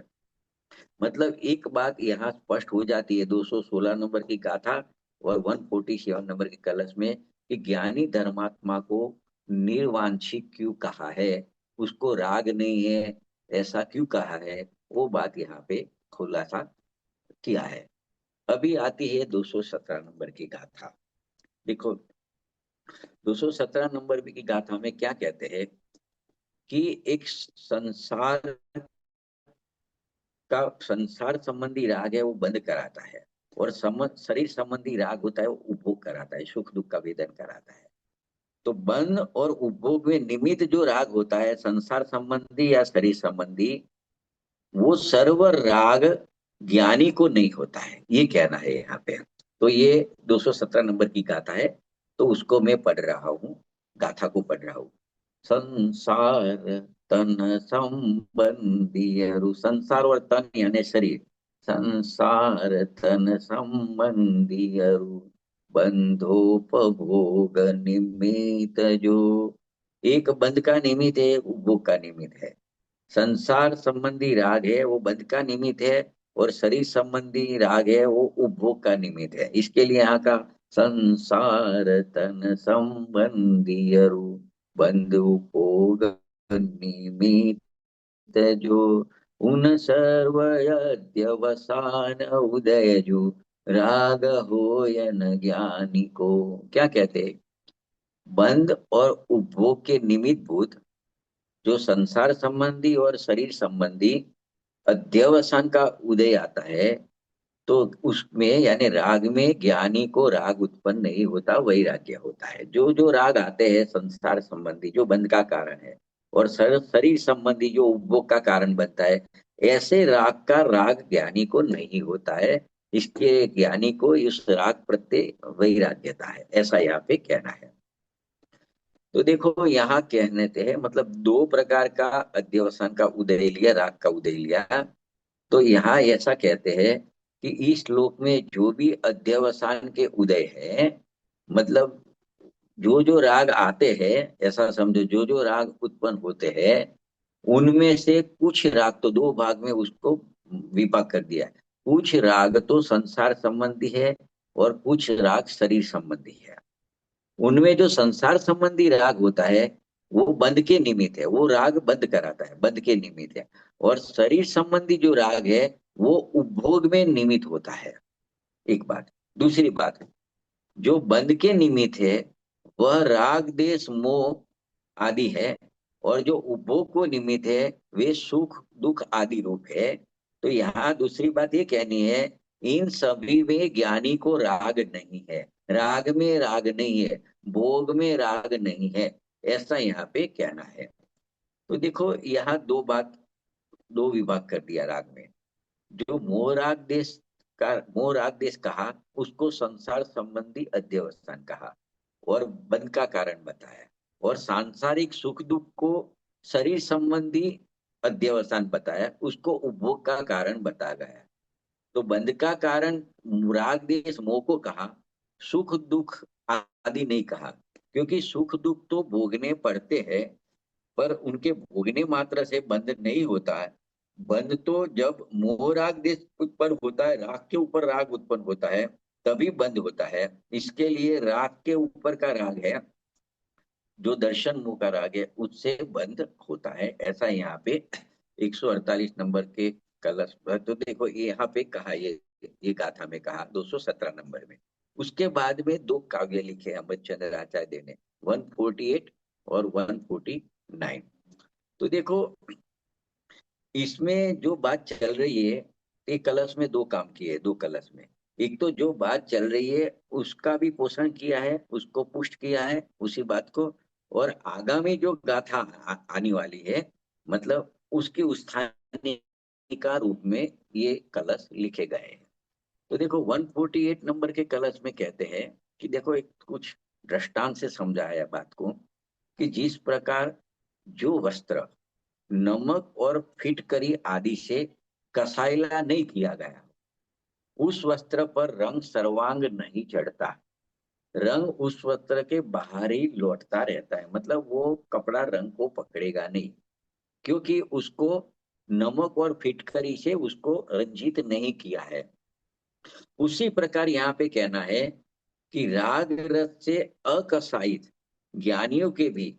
मतलब एक बात यहाँ स्पष्ट हो जाती है 216 नंबर की गाथा और 147 नंबर के कलश में, कि ज्ञानी धर्मात्मा को निर्वांछिक क्यों कहा है, उसको राग नहीं है ऐसा क्यों कहा है, वो बात यहाँ पे खुलासा किया है। अभी आती है 217 नंबर की गाथा। देखो 217 नंबर की गाथा में क्या कहते हैं कि एक संसार का संसार संबंधी राग है वो बंद कराता है, और शरीर संबंधी राग होता है वो उपभोग कराता है, सुख दुख का वेदन कराता है। तो बंध और उपभोग में निमित्त जो राग होता है संसार संबंधी या शरीर संबंधी, वो सर्व राग ज्ञानी को नहीं होता है, ये कहना है यहाँ पे। तो ये 217 नंबर की गाथा है, तो उसको मैं पढ़ रहा हूँ, गाथा को पढ़ रहा हूँ। संसार तन संबंधी अरु, संसार और तन यानी शरीर, संसार तन संबंधी अरु बंधोपभोग निमित्त जो, एक बंध का निमित्त है, एक उपभोग का निमित्त है। संसार संबंधी राग है वो बंध का निमित्त है, और शरीर संबंधी राग है वो उपभोग का निमित्त है। इसके लिए यहाँ का संसार तन संबंधी अरु बंधु भोग निमित्त जो, उन सर्व अध्यवसान उदय जो राग होयन ज्ञानी को। क्या कहते हैं, बंध और उपभोग के निमित्त भूत जो संसार संबंधी और शरीर संबंधी अध्यवसान का उदय आता है, तो उसमें यानी राग में ज्ञानी को राग उत्पन्न नहीं होता, वैराग्य होता है। जो जो राग आते हैं संसार संबंधी जो बंध का कारण है, और शरीर संबंधी जो उपभोग का कारण बनता है, ऐसे राग का राग ज्ञानी को नहीं होता है। इसके ज्ञानी को इस राग प्रत्यय वैराग्यता है, ऐसा यहाँ पे कहना है। तो देखो यहाँ कहने थे हैं, मतलब दो प्रकार का अध्यवसान का उदय लिया, राग का उदय लिया। तो यहाँ ऐसा कहते हैं कि इस श्लोक में जो भी अध्यवसान के उदय है, मतलब जो जो राग आते हैं, ऐसा समझो जो जो राग उत्पन्न होते हैं, उनमें से कुछ राग तो दो भाग में उसको विभाग कर दिया है। कुछ राग तो संसार संबंधी है और कुछ राग शरीर संबंधी है। उनमें जो संसार संबंधी राग होता है वो बंध के निमित्त है, वो राग बंद कराता है, बंध के निमित्त है। और शरीर संबंधी जो राग है वो उपभोग में निमित्त होता है, एक बात। दूसरी बात, जो बंध के निमित्त है वह राग देश मोह आदि है, और जो उपभोग को निमित्त है वे सुख दुख आदि रूप है। तो यहाँ दूसरी बात ये कहनी है, इन सभी में ज्ञानी को राग नहीं है, राग में राग नहीं है, भोग में राग नहीं है, ऐसा यहाँ पे कहना है। तो देखो यहाँ दो बात, दो विभाग कर दिया राग में। जो मोह राग देश का मोह राग देश कहा, उसको संसार संबंधी अध्यवसान कहा और बंध का कारण बताया। और सांसारिक सुख दुख को शरीर संबंधी अध्यवसान बताया, उसको उपभोग का कारण बताया गया है। तो बंध का कारण राग देश मोह को कहा, सुख दुख आदि नहीं कहा, क्योंकि सुख दुख तो भोगने पड़ते हैं, पर उनके भोगने मात्र से बंध नहीं होता है। बंध तो जब मोह राग देश उत्पन्न होता है, राग के ऊपर राग उत्पन्न होता है, तभी बंध होता है। इसके लिए राग के ऊपर का राग है, जो दर्शन मुंह का राग है, उससे बंध होता है। ऐसा यहाँ पे 148 नंबर के कलश पर, तो देखो ये यहाँ पे कहा, ये गाथा में कहा 217 नंबर में। उसके बाद में दो काव्य लिखे अमरचंद्र आचार्य ने, 148 और 149। तो देखो इसमें जो बात चल रही है, एक कलश में दो काम किए, दो कलश में। एक तो जो बात चल रही है उसका भी पोषण किया है, उसको पुष्ट किया है उसी बात को, और आगामी जो गाथा आने वाली है, मतलब उसकी उत्थानिका रूप में ये कलश लिखे गए हैं। तो देखो 148 नंबर के कलश में कहते हैं कि देखो एक कुछ दृष्टांत से समझाया बात को, कि जिस प्रकार जो वस्त्र नमक और फिटकरी आदि से कसायला नहीं किया गया, उस वस्त्र पर रंग सर्वांग नहीं चढ़ता, रंग उस वस्त्र के बाहर ही लौटता रहता है, मतलब वो कपड़ा रंग को पकड़ेगा नहीं, क्योंकि उसको नमक और फिटकरी से उसको रंजित नहीं किया है। उसी प्रकार यहाँ पे कहना है कि राग रस से अकसायित ज्ञानियों के भी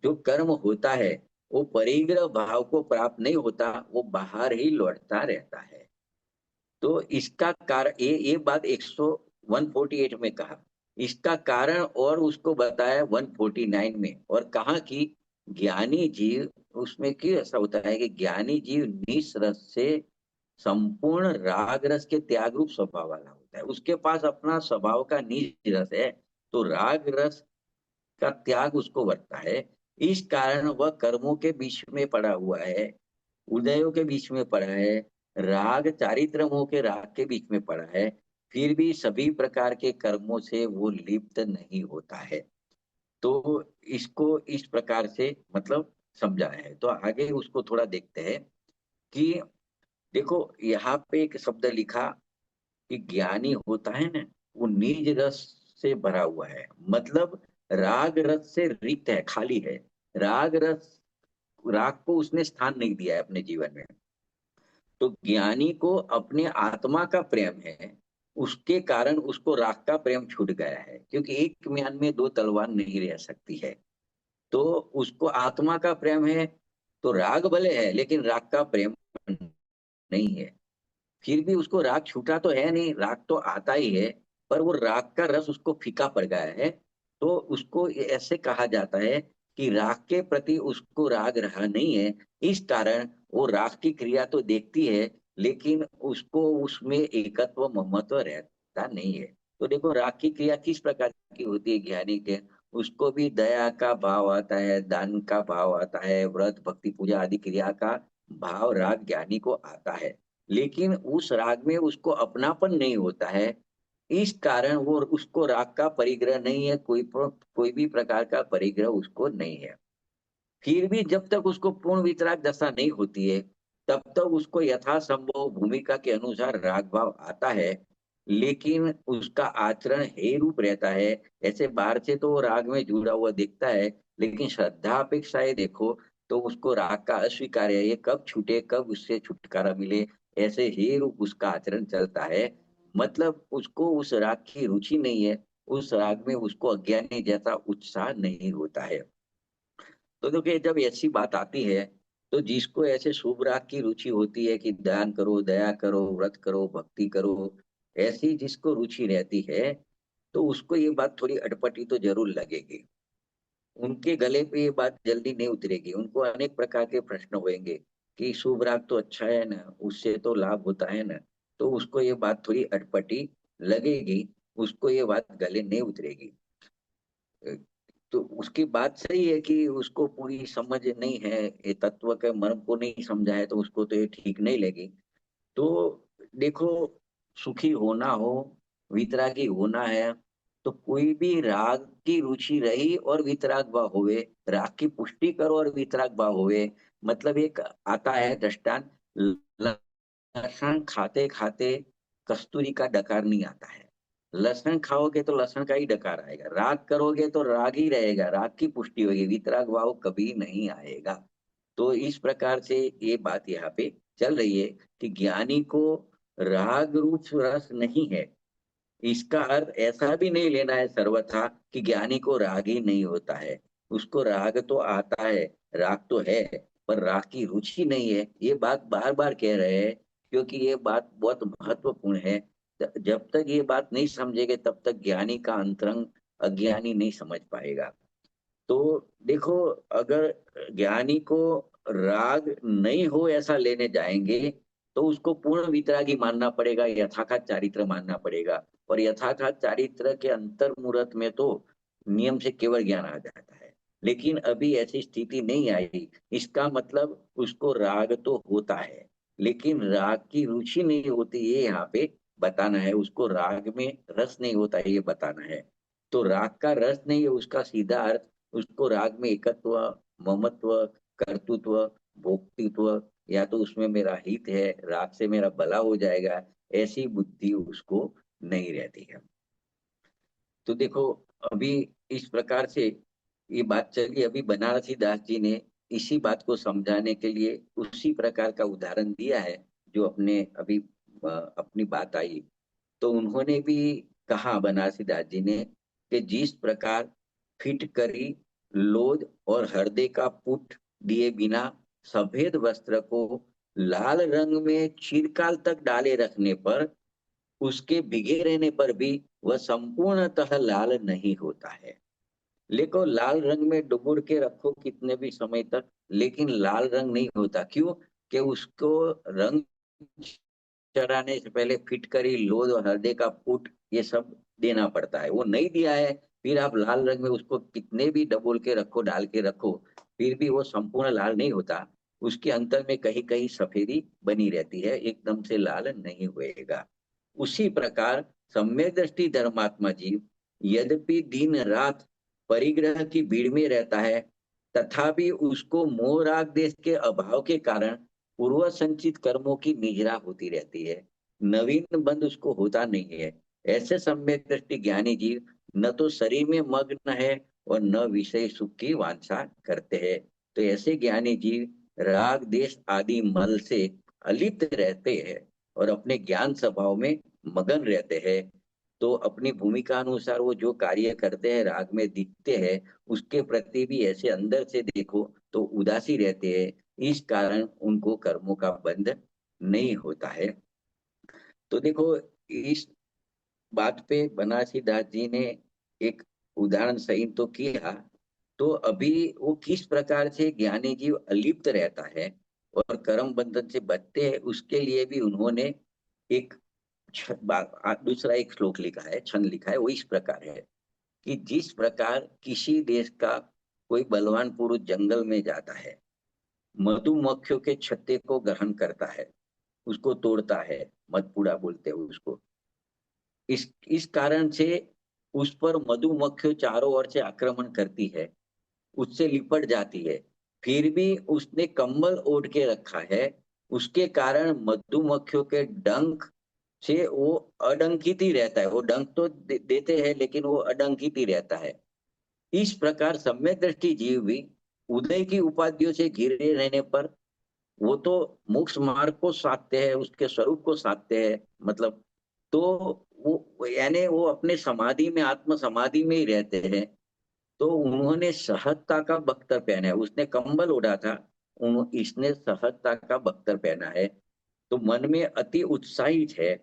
जो कर्म होता है, वो परिग्रह भाव को प्राप्त नहीं होता, वो बाहर ही लौटता रहता है। तो इसका कारण ये बात 148 में कहा, इसका कारण और उसको बताया 149 में, और कहा कि ज्ञानी जीव, उसमें क्यों ऐसा होता है कि ज्ञानी जीव निस रस से संपूर्ण राग रस के त्याग रूप स्वभाव वाला होता है, उसके पास अपना स्वभाव का निज रस है, तो राग रस का त्याग उसको वर्ता है। इस कारण वह कर्मों के बीच में पड़ा हुआ है, उदयों के बीच में पड़ा है, राग चारित्र मोह के राग के बीच में पड़ा है, फिर भी सभी प्रकार के कर्मों से वो लिप्त नहीं होता है। तो इसको इस प्रकार से मतलब समझा है। तो आगे उसको थोड़ा देखते हैं कि देखो यहाँ पे एक शब्द लिखा कि ज्ञानी होता है ना, वो निज रस से भरा हुआ है, मतलब राग रस से रिक्त है, खाली है। राग रस, राग को उसने स्थान नहीं दिया है अपने जीवन में। तो ज्ञानी को अपने आत्मा का प्रेम है, उसके कारण उसको राग का प्रेम छूट गया है, क्योंकि एक म्यान में दो तलवार नहीं रह सकती है। तो उसको आत्मा का प्रेम है, तो राग भले है लेकिन राग का प्रेम नहीं है। फिर भी उसको राग छूटा तो है नहीं, राग तो आता ही है, पर वो राग का रस उसको फीका पड़ गया है। तो उसको ऐसे कहा जाता है कि राग के प्रति उसको राग रहा नहीं है। इस कारण वो राग की क्रिया तो देखती है, लेकिन उसको उसमें एकत्व ममत्व रहता नहीं है। तो देखो राग की क्रिया किस प्रकार की होती है ज्ञानी के, उसको भी दया का भाव आता है, दान का भाव आता है, व्रत भक्ति पूजा आदि क्रिया का भाव राग ज्ञानी को आता है, लेकिन उस राग में उसको अपनापन नहीं होता है। इस कारण वो, उसको राग का परिग्रह नहीं है, कोई भी प्रकार का परिग्रह उसको नहीं है। फिर भी जब तक उसको पूर्ण वितराग दशा नहीं होती है, तब तक उसको यथासंभव भूमिका के अनुसार राग भाव आता है, लेकिन उसका आचरण हे रूप रहता है। ऐसे बाहर से तो वो राग में जुड़ा हुआ दिखता है, लेकिन श्रद्धा अपेक्षाएं देखो तो उसको राग का अस्वीकार है, ये कब छूटे, कब उससे छुटकारा मिले, ऐसे हे रूप उसका आचरण चलता है। मतलब उसको उस राग की रुचि नहीं है, उस राग में उसको अज्ञानी जैसा उत्साह नहीं होता है। तो देखिए जब ऐसी बात आती है, तो जिसको ऐसे शुभ राग की रुचि होती है कि दान करो, दया करो, व्रत करो, भक्ति करो, ऐसी जिसको रुचि रहती है, तो उसको ये बात थोड़ी अटपटी तो जरूर लगेगी। उनके गले पे ये बात जल्दी नहीं उतरेगी, उनको अनेक प्रकार के प्रश्न होंगे कि शुभ राग तो अच्छा है ना, उससे तो लाभ होता है ना। तो उसको ये बात थोड़ी अटपटी लगेगी, उसको ये बात गले नहीं उतरेगी। तो उसकी बात सही है कि उसको पूरी समझ नहीं है, ये तत्व के मर्म को नहीं समझा है, तो उसको तो ये ठीक नहीं लगी। तो देखो, सुखी होना हो, वितरागी होना है, तो कोई भी राग की रुचि रही और वितराग भाव होवे, राग की पुष्टि करो और वितराग भाव होवे, मतलब एक आता है दृष्टांत, लहसुन खाते खाते कस्तूरी का डकार नहीं आता है। लहसुन खाओगे तो लहसुन का ही डकार आएगा, राग करोगे तो राग ही रहेगा, राग की पुष्टि होगी, वितराग भाव कभी नहीं आएगा। तो इस प्रकार से ये बात यहाँ पे चल रही है कि ज्ञानी को राग रूप रस नहीं है। इसका अर्थ ऐसा भी नहीं लेना है सर्वथा कि ज्ञानी को राग ही नहीं होता है। उसको राग तो आता है, राग तो है, पर राग की रुचि नहीं है। ये बात बार बार कह रहे हैं क्योंकि ये बात बहुत महत्वपूर्ण है। जब तक ये बात नहीं समझेंगे तब तक ज्ञानी का अंतरंग अज्ञानी नहीं समझ पाएगा। तो देखो, अगर ज्ञानी को राग नहीं हो ऐसा लेने जाएंगे तो उसको पूर्ण वितरागी मानना पड़ेगा, यथार्थात चारित्र मानना पड़ेगा। और यथार्थात चारित्र के अंतर मुहूर्त में तो नियम से केवल ज्ञान आ जाता है। लेकिन अभी ऐसी स्थिति नहीं आई, इसका मतलब उसको राग तो होता है लेकिन राग की रुचि नहीं होती, ये यहाँ पे बताना है। उसको राग में रस नहीं होता है, ये बताना है। तो राग का रस नहीं है उसका सीधा अर्थ, उसको राग में एकत्व, ममत्व, कर्तृत्व, भोक्तृत्व, या तो उसमें मेरा हित है, राग से मेरा भला हो जाएगा, ऐसी बुद्धि उसको नहीं रहती है। तो देखो, अभी इस प्रकार से ये बात चली। अभी बनारसी दास जी ने इसी बात को समझाने के लिए उसी प्रकार का उदाहरण दिया है जो अपने अभी अपनी बात आई। तो उन्होंने भी कहा, बनारसी दास जी ने, कि जिस प्रकार फिटकरी, लोद और हृदय का पुट दिए बिना सफेद वस्त्र को लाल रंग में चिरकाल तक डाले रखने पर उसके भीगे रहने पर भी वह संपूर्णतः लाल नहीं होता है। लेकिन लाल रंग में डुबोर के रखो कितने भी समय तक, लेकिन लाल रंग नहीं होता। क्यों? कि उसको रंग चढ़ाने से पहले फिटकरी, लोद और हृदय का पुट ये सब देना पड़ता है। वो नहीं दिया है, फिर आप लाल रंग में उसको कितने भी डबोल के रखो, डाल के रखो, फिर भी वो संपूर्ण लाल नहीं होता। उसके अंतर में कहीं कहीं सफेदी बनी रहती है, एकदम से लाल नहीं होएगा। उसी प्रकार सम्यक दृष्टि धर्मात्मा जीव यद्यपि दिन रात परिग्रह की भीड़ में रहता है, तथापि उसको मोह राग देश के अभाव के कारण पूर्व संचित कर्मों की निजरा होती रहती है, नवीन बंध उसको होता नहीं है। ऐसे सम्यक दृष्टि ज्ञानी जीव न तो शरीर में मग्न है और न विषय सुख की वांछा करते हैं। तो ऐसे ज्ञानी जीव राग देश आदि मल से अलिप्त रहते हैं और अपने ज्ञान स्वभाव में मगन रहते हैं। तो अपनी भूमिका अनुसार वो जो कार्य करते हैं, राग में दिखते हैं, उसके प्रति भी ऐसे अंदर से देखो तो उदासी रहते हैं। इस कारण उनको कर्मों का बंध नहीं होता है। तो देखो, इस बात पे बनारसी दास जी ने एक उदाहरण सही तो किया। तो अभी वो किस प्रकार से ज्ञानी जीव अलिप्त रहता है और कर्म बंधन से बचते हैं, उसके लिए भी उन्होंने एक दूसरा एक श्लोक लिखा है, छंद लिखा है। वो इस प्रकार है कि जिस प्रकार किसी देश का कोई बलवान पुरुष जंगल में जाता है, मधुमक्खियों के छत्ते को ग्रहण करता है, उसको तोड़ता है, मधपुड़ा बोलते हैं उसको। इस कारण से उस पर मधुमक्खियों चारों ओर से आक्रमण करती है, उससे लिपट जाती है, फिर भी उसने कंबल ओढ़ के रखा है। उसके कारण मधुमक्खियों के डंक से वो अडंकित ही रहता है। वो डंक तो देते हैं लेकिन वो अडंकित ही रहता है। इस प्रकार सम्यक दृष्टि जीव भी उदय की उपाधियों से घिरे रहने पर वो तो मोक्ष मार्ग को साधते हैं, उसके स्वरूप को साधते हैं, मतलब। तो वो यानी वो अपने समाधि में, आत्म समाधि में ही रहते हैं। तो उन्होंने सहजता का बख्तर पहना है, उसने कंबल ओढ़ा था, इसने सहजता का बख्तर पहना है। तो मन में अति उत्साहित है,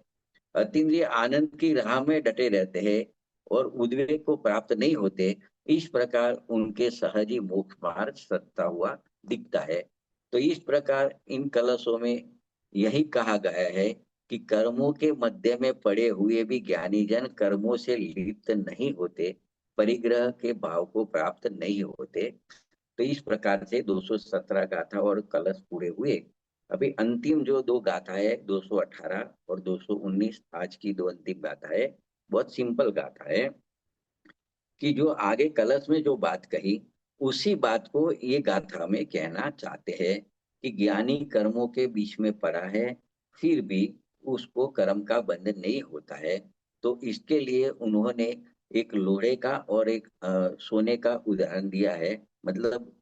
अतीन्द्रिय आनंद की राह में डटे रहते हैं और उद्वेग को प्राप्त नहीं होते। इस प्रकार उनके सहज ही मोक्ष मार्ग सत्ता हुआ दिखता है। तो इस प्रकार इन कलशों में यही कहा गया है कि कर्मों के मध्य में पड़े हुए भी ज्ञानी जन कर्मों से लिप्त नहीं होते, परिग्रह के भाव को प्राप्त नहीं होते। तो इस प्रकार से 217 गाथा और कलश पूरे हुए। अभी अंतिम जो दो गाथा है, 218 और 219, आज की दो अंतिम गाथा है, बहुत सिंपल गाथा है कि जो आगे कलश में जो बात कही उसी बात को ये गाथा में कहना चाहते हैं। कि ज्ञानी कर्मों के बीच में पड़ा है, फिर भी उसको कर्म का बंधन नहीं होता है। तो इसके लिए उन्होंने एक लोहे का और एक सोने का उदाहरण दिया है। मतलब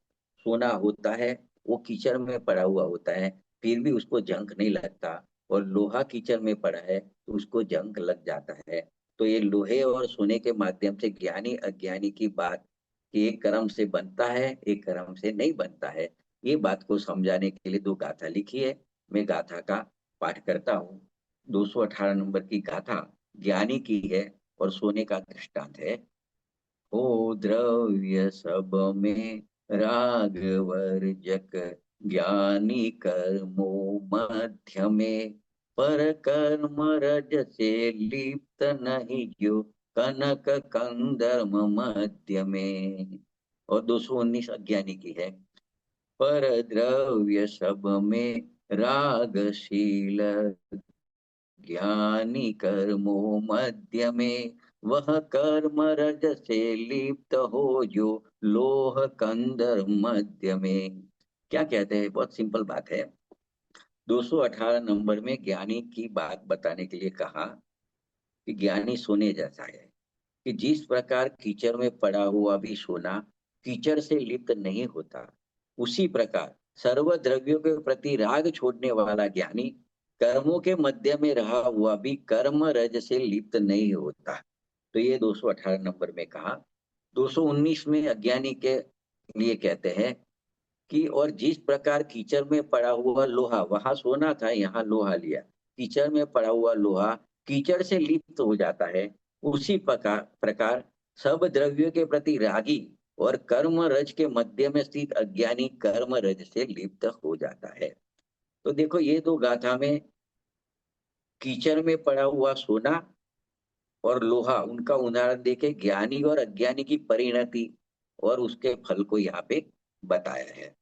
सोना होता है, वो कीचड़ में पड़ा हुआ होता है, फिर भी उसको जंग नहीं लगता, और लोहा कीचड़ में पड़ा है तो उसको जंग लग जाता है। तो ये लोहे और सोने के माध्यम से ज्ञानी अज्ञानी की बात, कि एक कर्म से बनता है एक कर्म से नहीं बनता है, ये बात को समझाने के लिए दो गाथा लिखी है। मैं गाथा का पाठ करता हूँ। 218 नंबर की गाथा ज्ञानी की है और सोने का दृष्टांत है। हो द्रव्य सब में राग वर्जक, ज्ञानी कर्मो मध्य में, पर कर्म रज से लिप्त नहीं जो, कनक कंदर्म मध्य में। और 219 अज्ञानी की है। पर द्रव्य सब में रागशील, ज्ञानी कर्मो मध्य में, वह कर्म रज से लिप्त हो जो, लोह कंदर मध्य में। क्या कहते हैं, बहुत सिंपल बात है। 218 नंबर में ज्ञानी की बात बताने के लिए कहा कि ज्ञानी सोने जैसा है, कि जिस प्रकार कीचड़ में पड़ा हुआ भी सोना कीचड़ से लिप्त नहीं होता, उसी प्रकार सर्व द्रव्यों के प्रति राग छोड़ने वाला ज्ञानी कर्मों के मध्य में रहा हुआ भी कर्म रज से लिप्त नहीं होता। तो ये 218 नंबर में कहा। 219 में अज्ञानी के लिए कहते हैं कि और जिस प्रकार कीचड़ में पड़ा हुआ लोहा, वहां सोना था यहाँ लोहा लिया, कीचड़ में पड़ा हुआ लोहा कीचड़ से लिप्त हो जाता है, उसी प्रकार सब द्रव्यों के प्रति रागी और कर्म रज के मध्य में स्थित अज्ञानी कर्म रज से लिप्त हो जाता है। तो देखो ये दो गाथा में कीचड़ में पड़ा हुआ सोना और लोहा, उनका उदाहरण देके ज्ञानी और अज्ञानी की परिणति और उसके फल को यहाँ पे बताया है।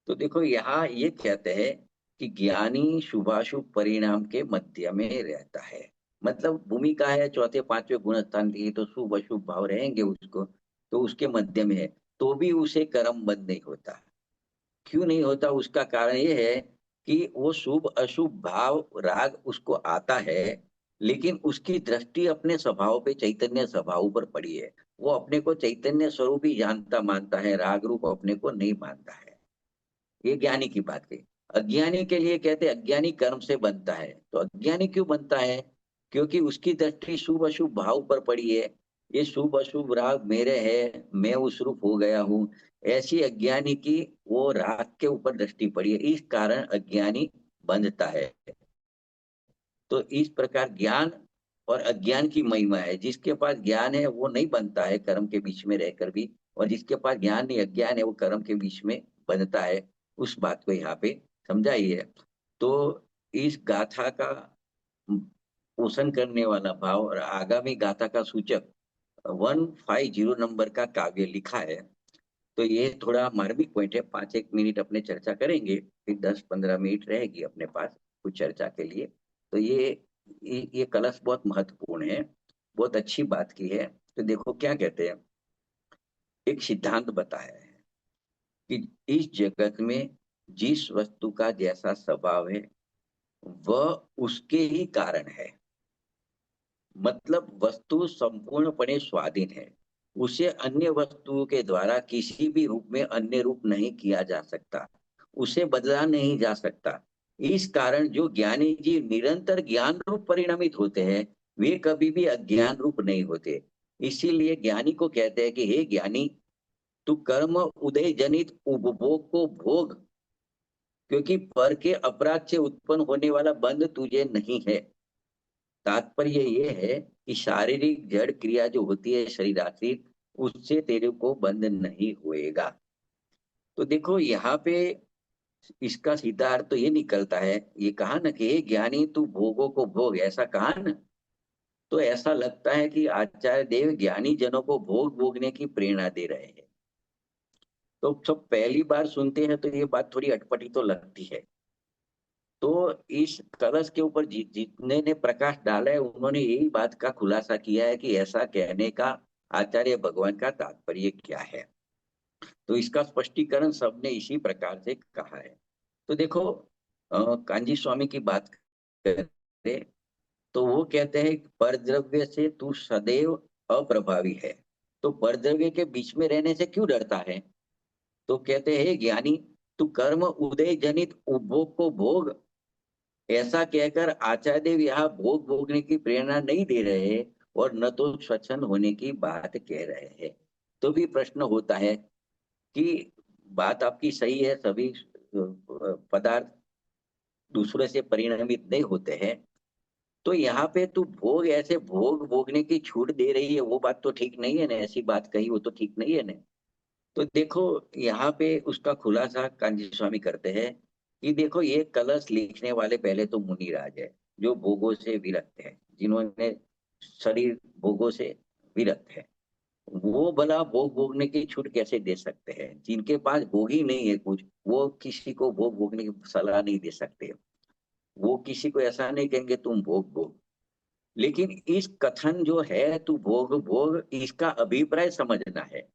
तो देखो यहाँ ये कहते हैं कि ज्ञानी शुभाशुभ परिणाम के मध्य में रहता है। मतलब भूमिका है चौथे पांचवें गुण स्थान की, तो शुभ अशुभ भाव रहेंगे उसको, तो उसके मध्य में है, तो भी उसे कर्म बंध नहीं होता। क्यों नहीं होता, उसका कारण ये है कि वो शुभ अशुभ भाव राग उसको आता है, लेकिन उसकी दृष्टि अपने स्वभाव पे, चैतन्य स्वभाव पर पड़ी है। वो अपने को चैतन्य स्वरूप ही जानता मानता है, राग रूप अपने को नहीं मानता है। ये ज्ञानी की बात कही। अज्ञानी के लिए कहते हैं अज्ञानी कर्म से बनता है। तो अज्ञानी क्यों बनता है, क्योंकि उसकी दृष्टि शुभ अशुभ भाव पर पड़ी है। ये शुभ अशुभ राग मेरे है, मैं उस रूप हो गया हूँ, ऐसी अज्ञानी की वो राग के ऊपर दृष्टि पड़ी है, इस कारण अज्ञानी बंधता है। तो इस प्रकार ज्ञान और अज्ञान की महिमा है। जिसके पास ज्ञान है वो नहीं बनता है कर्म के बीच में रहकर भी, और जिसके पास ज्ञान नहीं अज्ञान है वो कर्म के बीच में बनता है। उस बात को यहाँ पे समझाई है। तो इस गाथा का पोषण करने वाला भाव और आगामी गाथा का सूचक 150 नंबर का काव्य लिखा है। तो ये थोड़ा मार्मिक पॉइंट है, 5 एक मिनट अपने चर्चा करेंगे, फिर 10-15 मिनट रहेगी अपने पास कुछ चर्चा के लिए। तो ये कलश बहुत महत्वपूर्ण है, बहुत अच्छी बात की है। तो देखो क्या कहते हैं, एक सिद्धांत बताया है कि इस जगत में जिस वस्तु का जैसा स्वभाव है वह उसके ही कारण है। मतलब वस्तु संपूर्णपणे स्वाधीन है, उसे अन्य वस्तुओं के द्वारा किसी भी रूप में अन्य रूप नहीं किया जा सकता, उसे बदला नहीं जा सकता। इस कारण जो ज्ञानी जी निरंतर ज्ञान रूप परिणमित होते हैं, वे कभी भी अज्ञान रूप नहीं होते। इसीलिए ज्ञानी को कहते हैं कि हे ज्ञानी, तू कर्म उदय जनित उपभोग को भोग, क्योंकि पर के अपराध से उत्पन्न होने वाला बंध तुझे नहीं है। तात्पर्य ये है कि शारीरिक जड़ क्रिया जो होती है शरीराश्रित, उससे तेरे को बंध नहीं होएगा। तो देखो यहाँ पे इसका सीधा अर्थ तो ये निकलता है, ये कहा ना कि हे ज्ञानी तू भोगों को भोग, ऐसा कहा ना, तो ऐसा लगता है कि आचार्य देव ज्ञानी जनों को भोग भोगने की प्रेरणा दे रहे हैं। तो सब पहली बार सुनते हैं तो ये बात थोड़ी अटपटी तो लगती है। तो इस कलश के ऊपर जितने ने प्रकाश डाला है उन्होंने यही बात का खुलासा किया है कि ऐसा कहने का आचार्य भगवान का तात्पर्य क्या है। तो इसका स्पष्टीकरण सबने इसी प्रकार से कहा है। तो देखो, कांजी स्वामी की बात करें तो वो कहते हैं कि परद्रव्य से तू सदैव अप्रभावी है, तो परद्रव्य के बीच में रहने से क्यों डरता है? तो कहते हैं, ज्ञानी, तू कर्म उदय जनित उपभोग को भोग, ऐसा कहकर आचार्य देव यहाँ भोग भोगने की प्रेरणा नहीं दे रहे और न तो स्वच्छंद होने की बात कह रहे हैं। तो भी प्रश्न होता है कि बात आपकी सही है, सभी पदार्थ दूसरे से परिणामित नहीं होते हैं, तो यहाँ पे तू भोग ऐसे भोग भोगने की छूट दे रही है, वो बात तो ठीक नहीं है ना, ऐसी बात कही वो तो ठीक नहीं है ना। तो देखो, यहाँ पे उसका खुलासा कांजी स्वामी करते हैं कि देखो, ये कलश लिखने वाले पहले तो मुनिराज है, जो भोगों से विरक्त है, जिन्होंने शरीर भोगों से विरक्त है। वो भला भोग भोगने की छूट कैसे दे सकते हैं? जिनके पास भोग ही नहीं है कुछ, वो किसी को भोग भोगने की सलाह नहीं दे सकते। वो किसी को ऐसा नहीं कहेंगे तुम भोग भोग। लेकिन इस कथन जो है तू भोग भोग, इसका अभिप्राय समझना है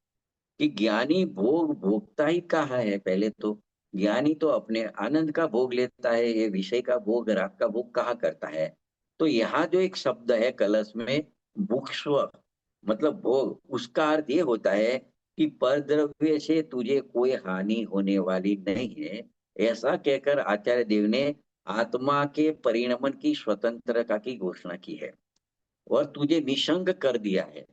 कि ज्ञानी भोग भोगता ही कहाँ है? पहले तो ज्ञानी तो अपने आनंद का भोग लेता है, ये विषय का भोग राग का भोग कहाँ करता है? तो यहाँ जो एक शब्द है कलश में, भुक्स्व, मतलब भोग, उसका अर्थ ये होता है कि परद्रव्य से तुझे कोई हानि होने वाली नहीं है। ऐसा कहकर आचार्य देव ने आत्मा के परिणमन की स्वतंत्रता की घोषणा की है और तुझे निशंक कर दिया है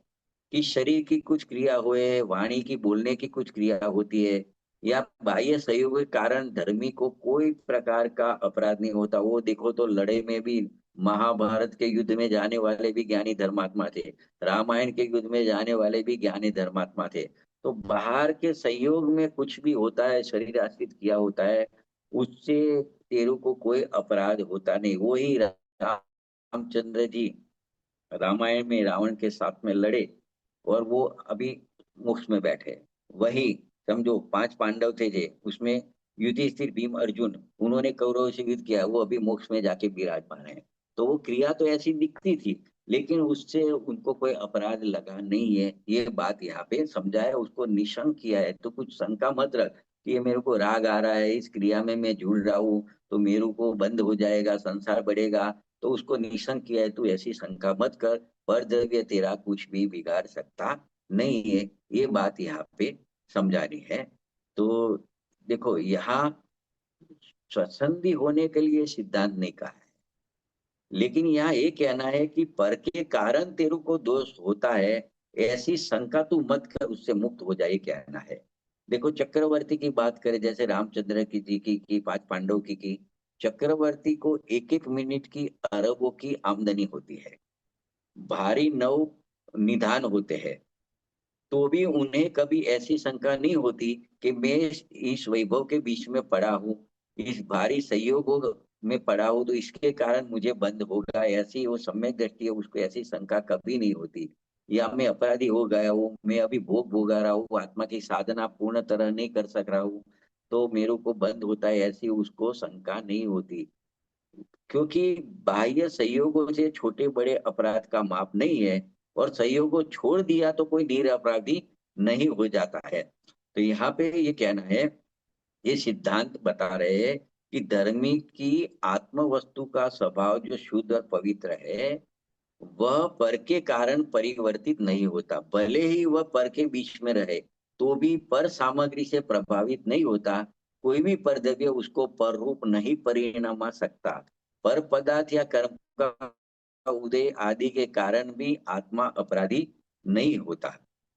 कि शरीर की कुछ क्रिया हुए, वाणी की बोलने की कुछ क्रिया होती है, या बाह्य सहयोग के कारण धर्मी को कोई प्रकार का अपराध नहीं होता। वो देखो तो लड़ाई में भी, महाभारत के युद्ध में जाने वाले भी ज्ञानी धर्मात्मा थे, रामायण के युद्ध में जाने वाले भी ज्ञानी धर्मात्मा थे। तो बाहर के सहयोग में कुछ भी होता है, शरीर आश्रित किया होता है, उससे तेरू को कोई अपराध होता नहीं। वो ही रामचंद्र जी रामायण में रावण के साथ में लड़े और वो अभी मोक्ष में बैठे। वही समझो, 5 पांडव थे जे उसमें, युधिष्ठिर, भीम, अर्जुन, उन्होंने कौरवों से युद्ध किया, वो अभी मोक्ष में जाके विराजमान है। तो वो क्रिया तो ऐसी दिखती थी, लेकिन उससे उनको कोई अपराध लगा नहीं है। ये बात यहाँ पे समझा है, उसको निशंक किया है। तो कुछ शंका मत रख कि ये मेरे को राग आ रहा है, इस क्रिया में मैं जुड़ रहा हूँ, तो मेरे को बंद हो जाएगा, संसार बढ़ेगा। तो उसको निशंक किया है, तू ऐसी शंका मत कर, पर द्रव्य तेरा कुछ भी बिगाड़ सकता नहीं है। ये बात यहाँ पे समझानी है। तो देखो, यहाँ स्वसंधी होने के लिए सिद्धांत नहीं कहा है, लेकिन यहाँ ये कहना है कि पर के कारण तेरे को दोष होता है, ऐसी शंका तू मत कर, उससे मुक्त हो जाए, कहना है। देखो, चक्रवर्ती की बात करें, जैसे रामचंद्र की जी की 5 पांडव की, चक्रवर्ती को एक एक मिनट की अरबों की आमदनी होती है, भारी नव निधान होते हैं, तो भी उन्हें कभी ऐसी शंका नहीं होती कि मैं इस वैभव के बीच में पड़ा हूँ, इस भारी संयोगों में पड़ा हूँ, तो इसके कारण मुझे बंद होगा, ऐसी वो सम्यक दृष्टि है, उसको ऐसी शंका कभी नहीं होती। या मैं अपराधी हो गया हूँ, मैं अभी भोग भोगा रहा हूँ, आत्मा की साधना पूर्ण तरह नहीं कर सक रहा हूँ, तो मेरे को बंद होता है, ऐसी उसको शंका नहीं होती। क्योंकि बाह्य संयोगों से छोटे बड़े अपराध का माप नहीं है, और संयोग को छोड़ दिया तो कोई निर अपराधी नहीं हो जाता है। तो यहाँ पे ये कहना है, ये सिद्धांत बता रहे हैं कि धर्मी की आत्म वस्तु का स्वभाव जो शुद्ध और पवित्र है, वह पर के कारण परिवर्तित नहीं होता। भले ही वह पर के बीच में रहे, तो भी पर सामग्री से प्रभावित नहीं होता। कोई भी परद्रव्य उसको पर रूप नहीं परिणमा सकता। पर पदार्थ या कर्म का उदय आदि के कारण भी आत्मा अपराधी नहीं होता।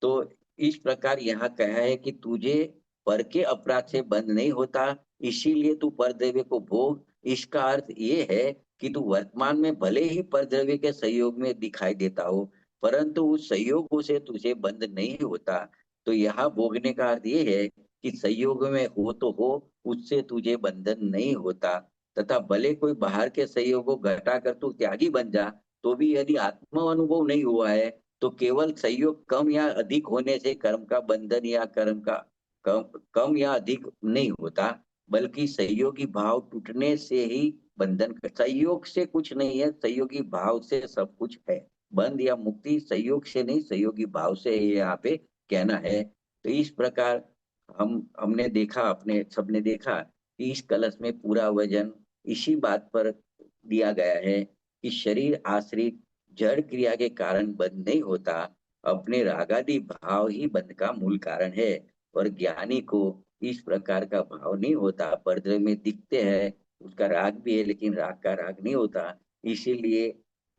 तो इस प्रकार यहाँ कहा है कि तुझे पर के अपराध से बंद नहीं होता, इसीलिए तू परद्रव्य को भोग। इसका अर्थ ये है कि तू वर्तमान में भले ही परद्रव्य के सहयोग में दिखाई देता हो, परंतु उस संयोगों से तुझे बंद नहीं होता। तो यहाँ भोगने का अर्थ ये है कि संयोग में हो तो हो, उससे तुझे बंधन नहीं होता। तथा भले कोई बाहर के संयोगों घटा कर तू त्यागी बन जा, तो भी यदि आत्म अनुभव नहीं हुआ है, तो केवल संयोग कम या अधिक होने से कर्म का बंधन या कर्म का कम कम या अधिक नहीं होता, बल्कि सहयोगी भाव टूटने से ही बंधन, संयोग से कुछ नहीं है, सहयोगी भाव से सब कुछ है। बंध या मुक्ति संयोग से नहीं, सहयोगी भाव से है, यहाँ पे कहना है। तो इस प्रकार हमने देखा, अपने सबने देखा कि इस कलश में पूरा वजन इसी बात पर दिया गया है कि शरीर आश्रित जड़ क्रिया के कारण बंध नहीं होता, अपने रागादि भाव ही बंध का मूल कारण है। और ज्ञानी को इस प्रकार का भाव नहीं होता, पर्दे में दिखते हैं, उसका राग भी है लेकिन राग का राग नहीं होता। इसीलिए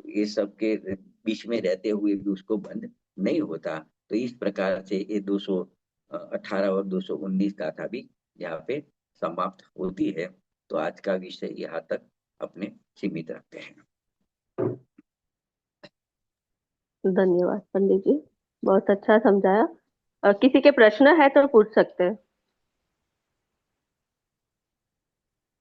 ये सब के बीच में रहते हुए भी उसको बंध नहीं होता। तो इस प्रकार से ये 218 और 219 गाथा भी यहाँ पे समाप्त होती है। तो आज का विषय यहाँ तक अपने सीमित रखते हैं। धन्यवाद पंडित जी, बहुत अच्छा समझाया। किसी के प्रश्न है तो पूछ सकते हैं।